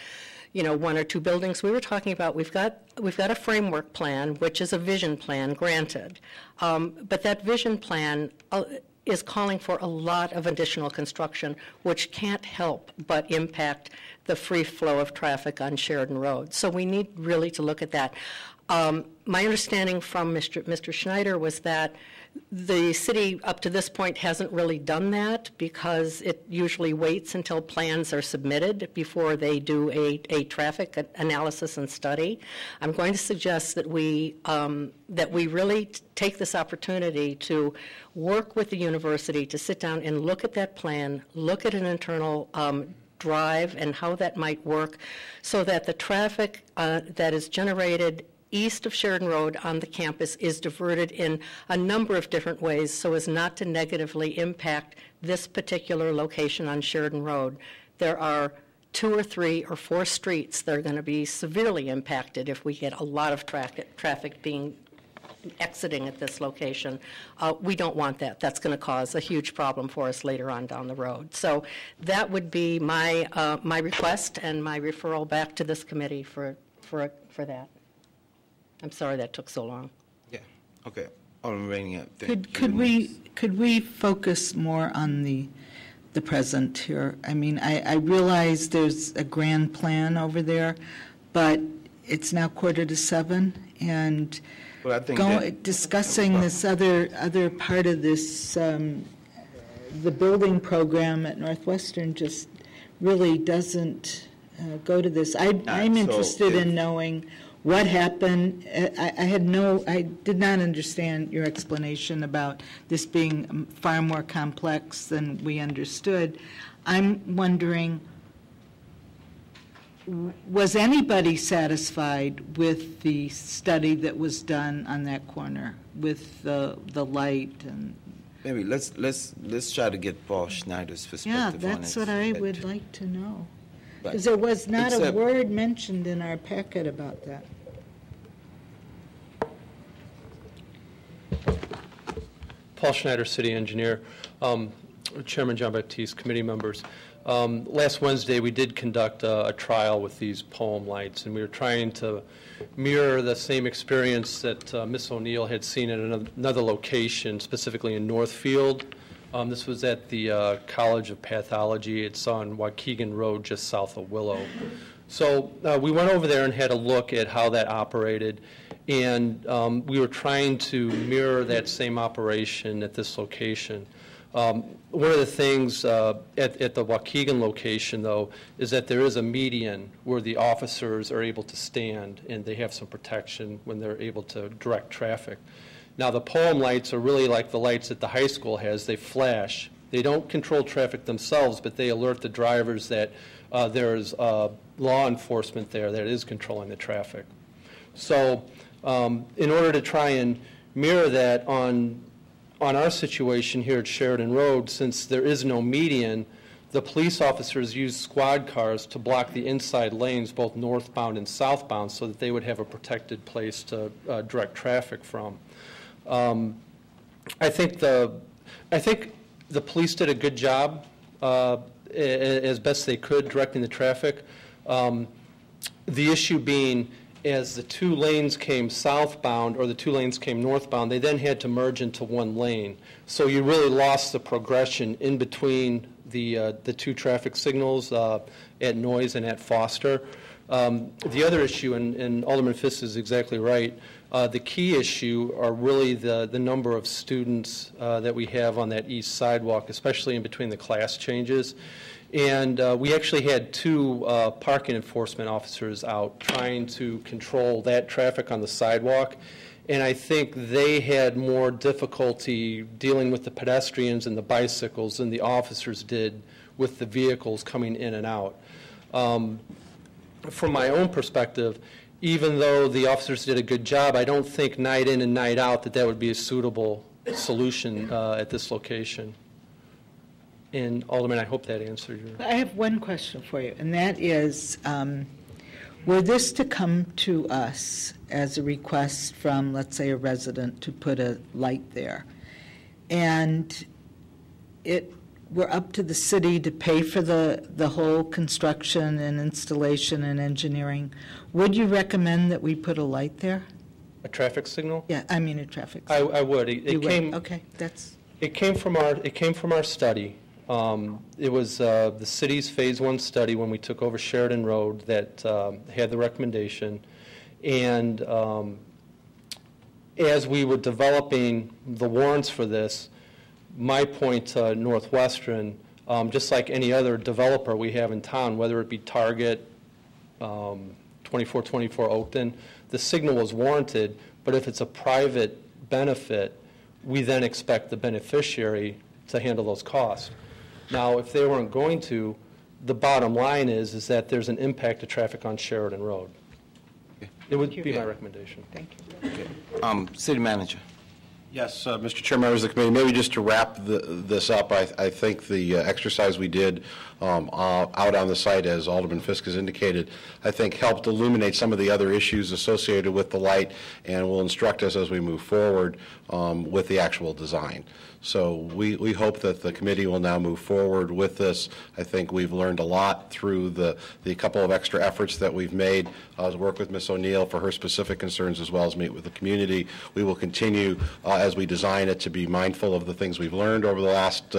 you know, one or two buildings. We were talking about we've got a framework plan, which is a vision plan, granted. But that vision plan is calling for a lot of additional construction, which can't help but impact the free flow of traffic on Sheridan Road. So we need really to look at that. My understanding from Mr. Schneider was that the city up to this point hasn't really done that because it usually waits until plans are submitted before they do a traffic analysis and study. I'm going to suggest that we really take this opportunity to work with the university to sit down and look at that plan, look at an internal drive and how that might work so that the traffic that is generated east of Sheridan Road on the campus is diverted in a number of different ways so as not to negatively impact this particular location on Sheridan Road. There are 2 or 3 or 4 streets that are going to be severely impacted if we get a lot of traffic being exiting at this location. We don't want that. That's going to cause a huge problem for us later on down the road. So that would be my my request and my referral back to this committee for that. I'm sorry that took so long. Yeah. Okay. Alderman Rainier. Could we focus more on the present here? I mean, I realize there's a grand plan over there, but it's now 6:45, and well, I think discussing this other part of this, the building program at Northwestern just really doesn't go to this. I'm interested in knowing what happened. I did not understand your explanation about this being far more complex than we understood. I'm wondering, was anybody satisfied with the study that was done on that corner with the light and? Maybe let's try to get Paul Schneider's perspective on it. Yeah, that's what I would like to know. Because there was not a word mentioned in our packet about that. Paul Schneider, City Engineer. Chairman John Baptiste, committee members. Last Wednesday we did conduct a trial with these POEM lights, and we were trying to mirror the same experience that Ms. O'Neill had seen at another location, specifically in Northfield. This was at the College of Pathology. It's on Waukegan Road, just south of Willow. So we went over there and had a look at how that operated, and we were trying to mirror that same operation at this location. One of the things at the Waukegan location, though, is that there is a median where the officers are able to stand and they have some protection when they're able to direct traffic. Now, the pole lights are really like the lights that the high school has. They flash. They don't control traffic themselves, but they alert the drivers that there is law enforcement there that is controlling the traffic. So in order to try and mirror that on our situation here at Sheridan Road, since there is no median, the police officers use squad cars to block the inside lanes, both northbound and southbound, so that they would have a protected place to direct traffic from. I think the police did a good job as best they could directing the traffic. The issue being, as the two lanes came southbound or the two lanes came northbound, they then had to merge into one lane. So you really lost the progression in between the two traffic signals at Noyes and at Foster. The other issue, and Alderman Fisk is exactly right, the key issue are really the number of students that we have on that east sidewalk, especially in between the class changes. And we actually had two parking enforcement officers out trying to control that traffic on the sidewalk. And I think they had more difficulty dealing with the pedestrians and the bicycles than the officers did with the vehicles coming in and out. From my own perspective, even though the officers did a good job, I don't think night in and night out that would be a suitable solution at this location. And Alderman, I hope that answered your... I have one question for you, and that is, were this to come to us as a request from, let's say, a resident to put a light there, and it were up to the city to pay for the whole construction and installation and engineering, would you recommend that we put a light there? A traffic signal? Yeah, I mean a traffic signal. I would. Okay, that's... It came from our study. It was the city's Phase 1 study when we took over Sheridan Road that had the recommendation. And as we were developing the warrants for this, my point to Northwestern, just like any other developer we have in town, whether it be Target, 2424 Oakton, the signal was warranted, but if it's a private benefit, we then expect the beneficiary to handle those costs. Now, if they weren't going to, the bottom line is that there's an impact to traffic on Sheridan Road. It would be my recommendation. Thank you. Okay. City Manager. Yes, Mr. Chair, members of the committee, maybe just to wrap this up, I think the exercise we did out on the site, as Alderman Fisk has indicated, I think helped illuminate some of the other issues associated with the light and will instruct us as we move forward with the actual design. So we hope that the committee will now move forward with this. I think we've learned a lot through the couple of extra efforts that we've made to work with Ms. O'Neill for her specific concerns as well as meet with the community. We will continue as we design it to be mindful of the things we've learned over the last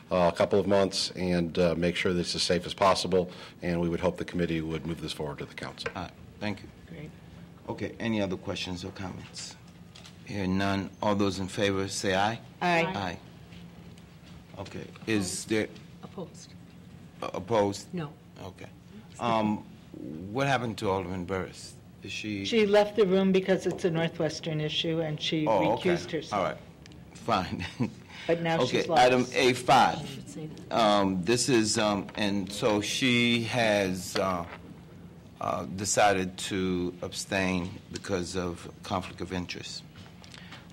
couple of months and make sure that it's as safe as possible, and we would hope the committee would move this forward to the council. All right, thank you. Great. Okay, any other questions or comments? Hearing none, all those in favor say aye. Aye. Aye. Okay, is there... Opposed. Opposed? No. Okay. What happened to Alderman Burris? Is she... She left the room because it's a Northwestern issue, and she recused herself. All right, fine. But now she's Okay, lost. item A5. This is, and so she has decided to abstain because of conflict of interest.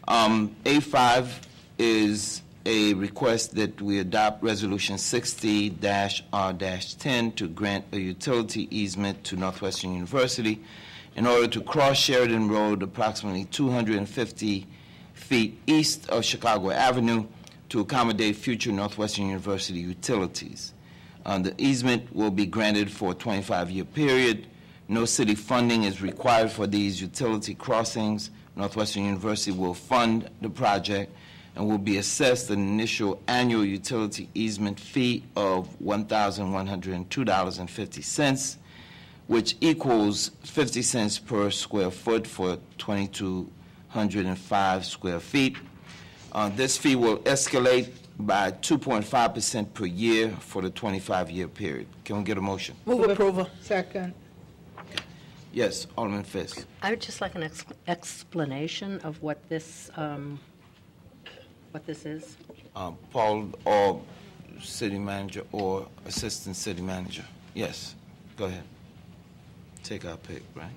A5 is a request that we adopt Resolution 60-R-10 to grant a utility easement to Northwestern University in order to cross Sheridan Road approximately 250 feet east of Chicago Avenue to accommodate future Northwestern University utilities. The easement will be granted for a 25-year period. No city funding is required for these utility crossings. Northwestern University will fund the project and will be assessed an initial annual utility easement fee of $1,102.50, which equals 50 cents per square foot for 2,205 square feet. This fee will escalate by 2.5% per year for the 25-year period. Can we get a motion? Move approval. Second. Yes, Alderman Fisk. I would just like an explanation of what this is. Paul, or city manager, or assistant city manager. Yes, go ahead. Take our pick, right?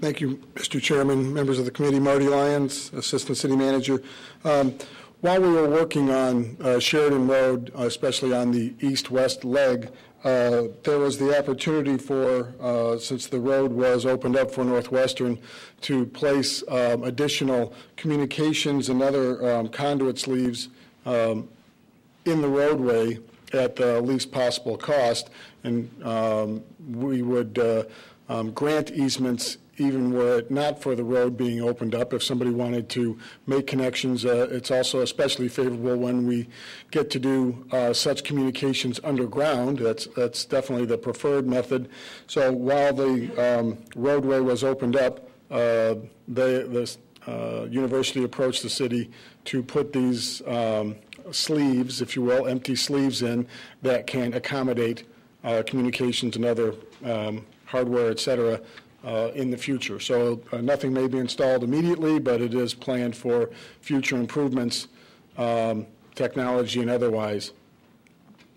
Thank you, Mr. Chairman, members of the committee. Marty Lyons, Assistant City Manager. While we were working on Sheridan Road, especially on the east-west leg, there was the opportunity for, since the road was opened up for Northwestern, to place additional communications and other conduit sleeves in the roadway at the least possible cost, and we would grant easements even were it not for the road being opened up. If somebody wanted to make connections, it's also especially favorable when we get to do such communications underground. That's definitely the preferred method. So while the roadway was opened up, the university approached the city to put these sleeves, if you will, empty sleeves in that can accommodate communications and other hardware, et cetera, in the future. So nothing may be installed immediately, but it is planned for future improvements, technology and otherwise.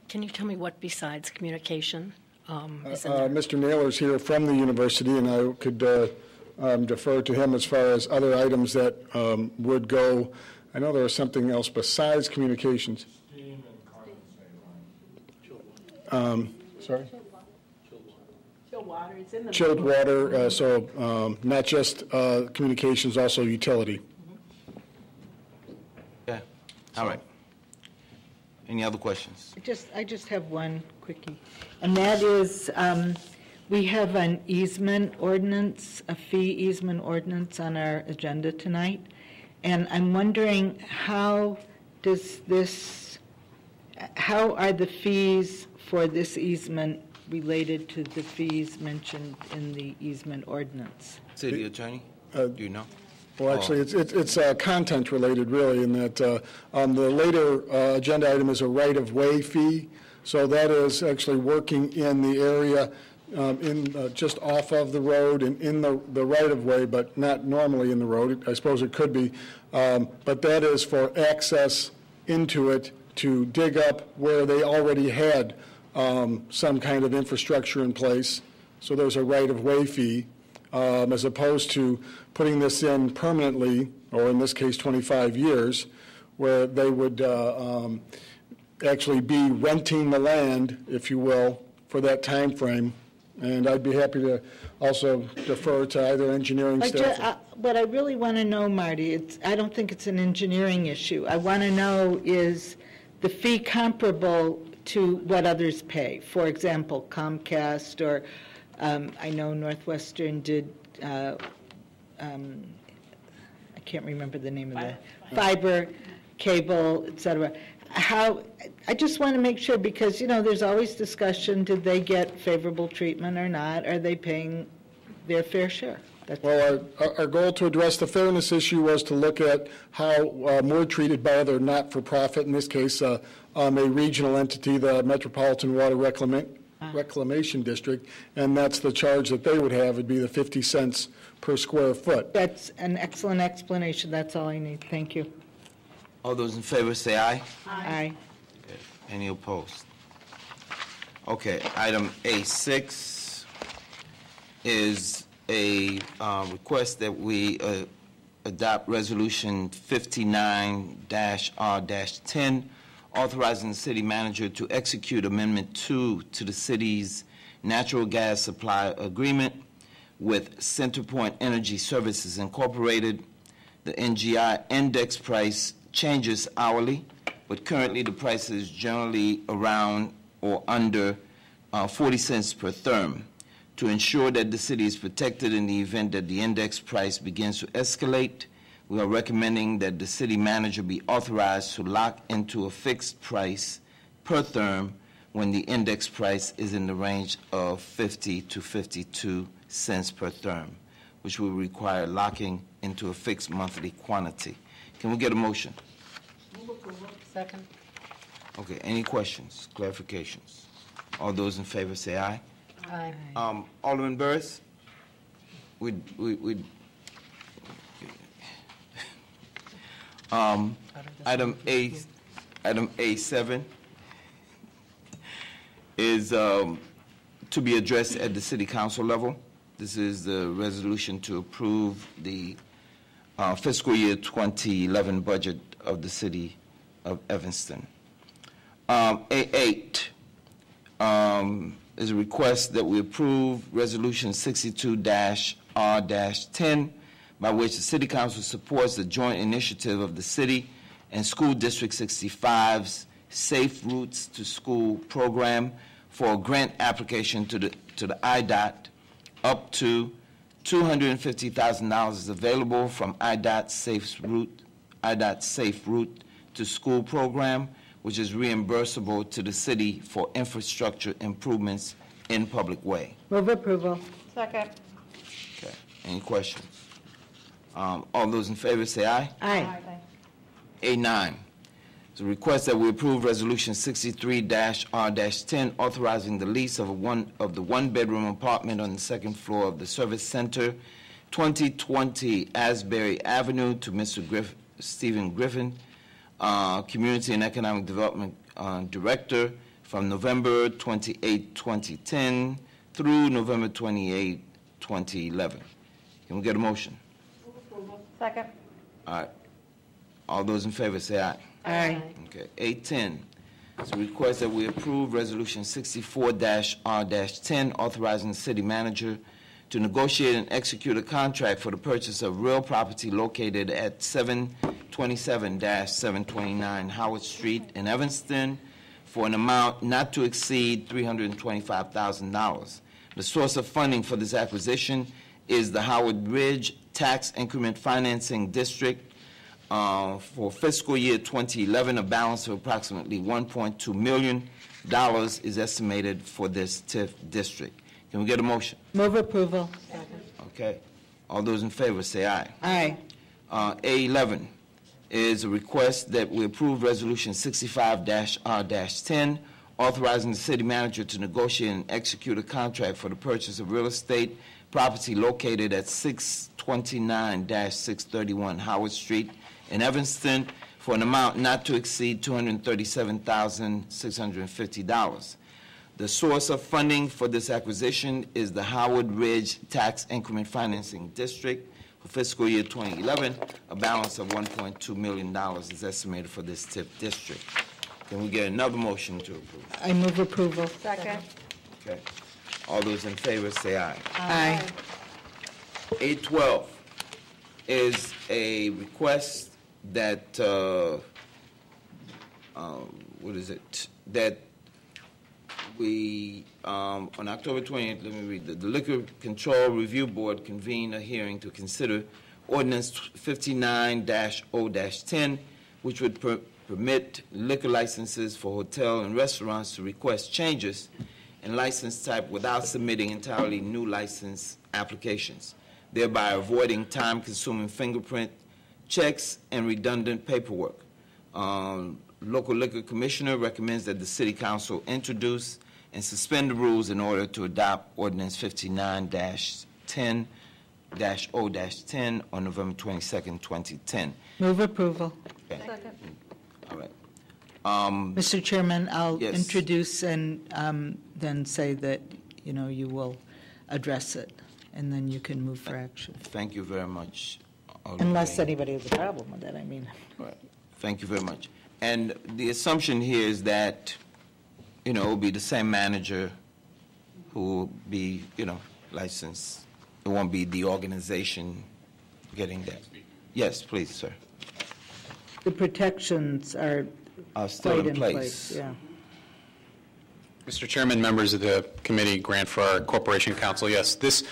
Can you tell me what besides communication is in Mr. Naylor's here from the university, and I could defer to him as far as other items that would go. I know there was something else besides communications. Sorry? Chilled water. It's in the Chilled water, so not just communications, also utility. Yeah. All right. Any other questions? I just have one quickie, and that is we have an easement ordinance, a fee easement ordinance on our agenda tonight, and I'm wondering how are the fees for this easement related to the fees mentioned in the easement ordinance? City Attorney, do you know? Well, actually, it's content related, really, in that the later agenda item is a right-of-way fee. So that is actually working in the area just off of the road and in the right-of-way, but not normally in the road. I suppose it could be. But that is for access into it to dig up where they already had some kind of infrastructure in place. So there's a right-of-way fee, as opposed to putting this in permanently, or in this case 25 years, where they would actually be renting the land, if you will, for that time frame. And I'd be happy to also defer to either engineering staff. What I really want to know, Marty, I don't think it's an engineering issue. I want to know, is the fee comparable to what others pay? For example, Comcast, or I know Northwestern did, I can't remember the name of the fiber, cable, et cetera. I just want to make sure, because, there's always discussion, did they get favorable treatment or not? Are they paying their fair share? Well, our goal to address the fairness issue was to look at how we're treated by other not-for-profit, in this case, a regional entity, the Metropolitan Water Reclamation District, and that's the charge that they would have, would be the 50 cents per square foot. That's an excellent explanation. That's all I need. Thank you. All those in favor say aye. Aye. Okay. Any opposed? Okay, item A6 is a request that we adopt Resolution 59-R-10, authorizing the city manager to execute Amendment 2 to the city's natural gas supply agreement with Centerpoint Energy Services Incorporated. The NGI index price changes hourly, but currently the price is generally around or under 40 cents per therm. To ensure that the city is protected in the event that the index price begins to escalate, we are recommending that the city manager be authorized to lock into a fixed price per therm when the index price is in the range of 50 to 52 cents per therm, which will require locking into a fixed monthly quantity. Can we get a motion? Move approval. Second. Okay, any questions, clarifications? All those in favor say aye. Aye. Alderman Burris? Item A7 is to be addressed at the city council level. This is the resolution to approve the fiscal year 2011 budget of the city of Evanston. A8 is a request that we approve Resolution 62-R-10, by which the City Council supports the joint initiative of the city and School District 65's Safe Routes to School program for a grant application to the IDOT. Up to $250,000 is available from IDOT Safe Route to School program, which is reimbursable to the city for infrastructure improvements in public way. Move approval. Second. Okay. Any questions? All those in favor say aye. Aye. A9. It's a request that we approve Resolution 63-R-10, authorizing the lease of the one-bedroom apartment on the second floor of the Service Center, 2020 Asbury Avenue, to Mr. Stephen Griffin, Community and Economic Development Director, from November 28, 2010 through November 28, 2011. Can we get a motion? Second. All right. All those in favor say aye. Aye. Okay. A10. It's a request that we approve Resolution 64-R-10, authorizing the city manager to negotiate and execute a contract for the purchase of real property located at 727-729 Howard Street in Evanston for an amount not to exceed $325,000. The source of funding for this acquisition is the Howard Ridge Tax Increment Financing District. For fiscal year 2011, a balance of approximately $1.2 million is estimated for this TIF district. Can we get a motion? Move approval. Okay. All those in favor say aye. Aye. A11 is a request that we approve Resolution 65-R-10, authorizing the city manager to negotiate and execute a contract for the purchase of real estate property located at 629-631 Howard Street in Evanston for an amount not to exceed $237,650. The source of funding for this acquisition is the Howard Ridge Tax Increment Financing District. For fiscal year 2011, a balance of $1.2 million is estimated for this TIF district. Can we get another motion to approve? I move approval. Second. Okay. All those in favor say aye. Aye. A12 is a request that, that we, on October 20th, let me read, the Liquor Control Review Board convened a hearing to consider Ordinance 59-0-10, which would permit liquor licenses for hotel and restaurants to request changes in license type without submitting entirely new license applications, thereby avoiding time-consuming fingerprint checks and redundant paperwork. Local Liquor Commissioner recommends that the City Council introduce and suspend the rules in order to adopt Ordinance 59-0-10 on November 22nd, 2010. Move approval. Okay. Second. All right. Mr. Chairman, I'll yes. introduce and then say that, you will address it, and then you can move for action. Thank you very much. Unless anybody has a problem with it, I mean. All right. Thank you very much. And the assumption here is that, it will be the same manager who will be, licensed. It won't be the organization getting that. Yes, please, sir. The protections are still quite in place. Yeah. Mr. Chairman, members of the committee, Grant for our Corporation Counsel, yes, this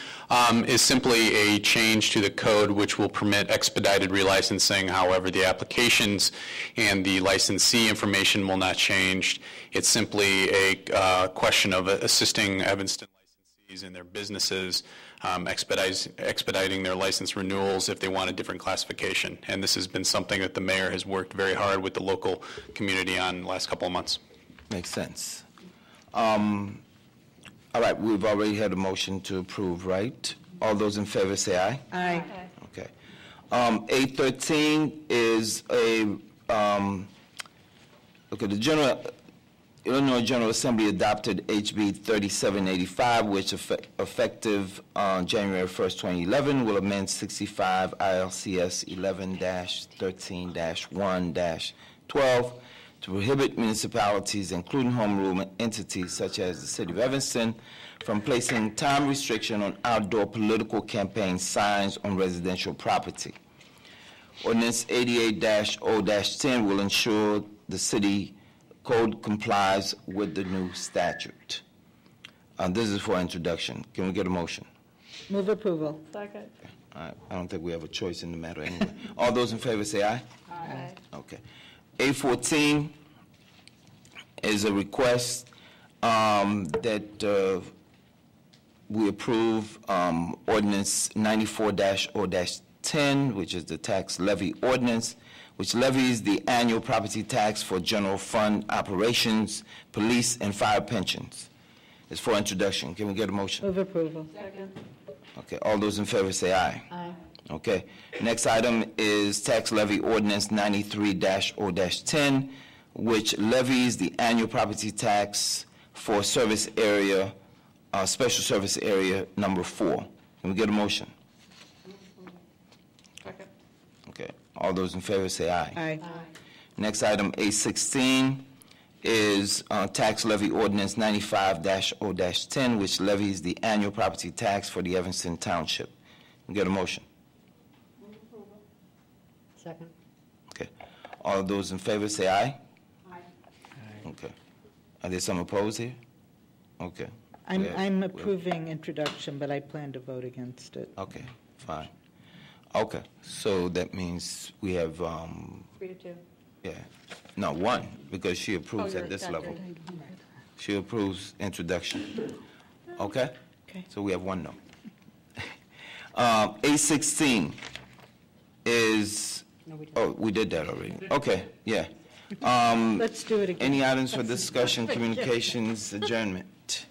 is simply a change to the code which will permit expedited relicensing. However, the applications and the licensee information will not change. It's simply a question of assisting Evanston licensees in their businesses, expediting their license renewals if they want a different classification. And this has been something that the mayor has worked very hard with the local community on the last couple of months. Makes sense. All right, we've already had a motion to approve, right? All those in favor say aye. Aye. Okay. 813 is a, the Illinois General Assembly adopted HB 3785, which effective January 1st, 2011, will amend 65 ILCS 11-13-1-12 to prohibit municipalities, including home rule entities such as the City of Evanston, from placing time restriction on outdoor political campaign signs on residential property. Ordinance 88-0-10 will ensure the city code complies with the new statute. This is for introduction. Can we get a motion? Move approval. Second. All right. I don't think we have a choice in the matter anyway. All those in favor say aye. Aye. Okay. 814 is a request that we approve ordinance 94-0-10, which is the tax levy ordinance, which levies the annual property tax for general fund operations, police, and fire pensions. It's for introduction. Can we get a motion? Move approval. Second. Okay. All those in favor say aye. Aye. Okay. Next item is tax levy ordinance 93-0-10, which levies the annual property tax for service area, special service area number 4. Can we get a motion? Second. Okay. All those in favor say aye. Aye. Next item, A16, is tax levy ordinance 95-0-10, which levies the annual property tax for the Evanston Township. Can we get a motion? Second. Okay. All those in favor say aye. Aye. Okay. Are there some opposed here? Okay. I'm approving introduction, but I plan to vote against it. Okay, fine. Okay, so that means we have, 3-2. yeah, no, 1, because she approves at this level. She approves introduction. Okay? Okay. So we have 1 no. A16 is, oh, we did that already. Okay, yeah. Let's do it again. Any items for discussion, communications, adjournment?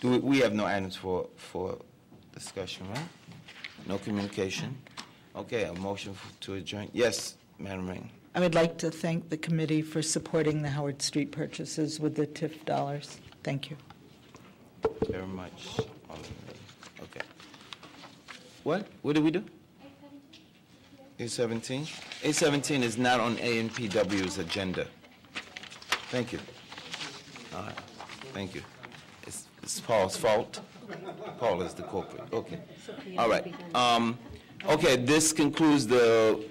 We have no items for discussion, right? No communication? Okay, a motion to adjourn. Yes, Madam Ring. I would like to thank the committee for supporting the Howard Street purchases with the TIF dollars. Thank you. Very much. Okay. What? What did we do? A17? A17 is not on ANPW's agenda. Thank you. All right. Thank you. It's Paul's fault. Paul is the culprit. Okay. All right. Okay, this concludes the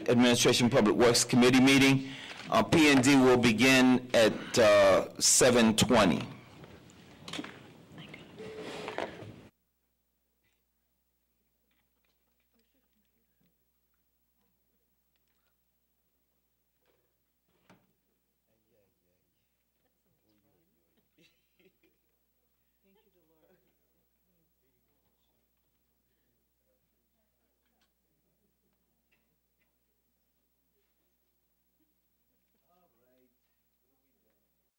Administration Public Works Committee meeting. P&D will begin at 7:20.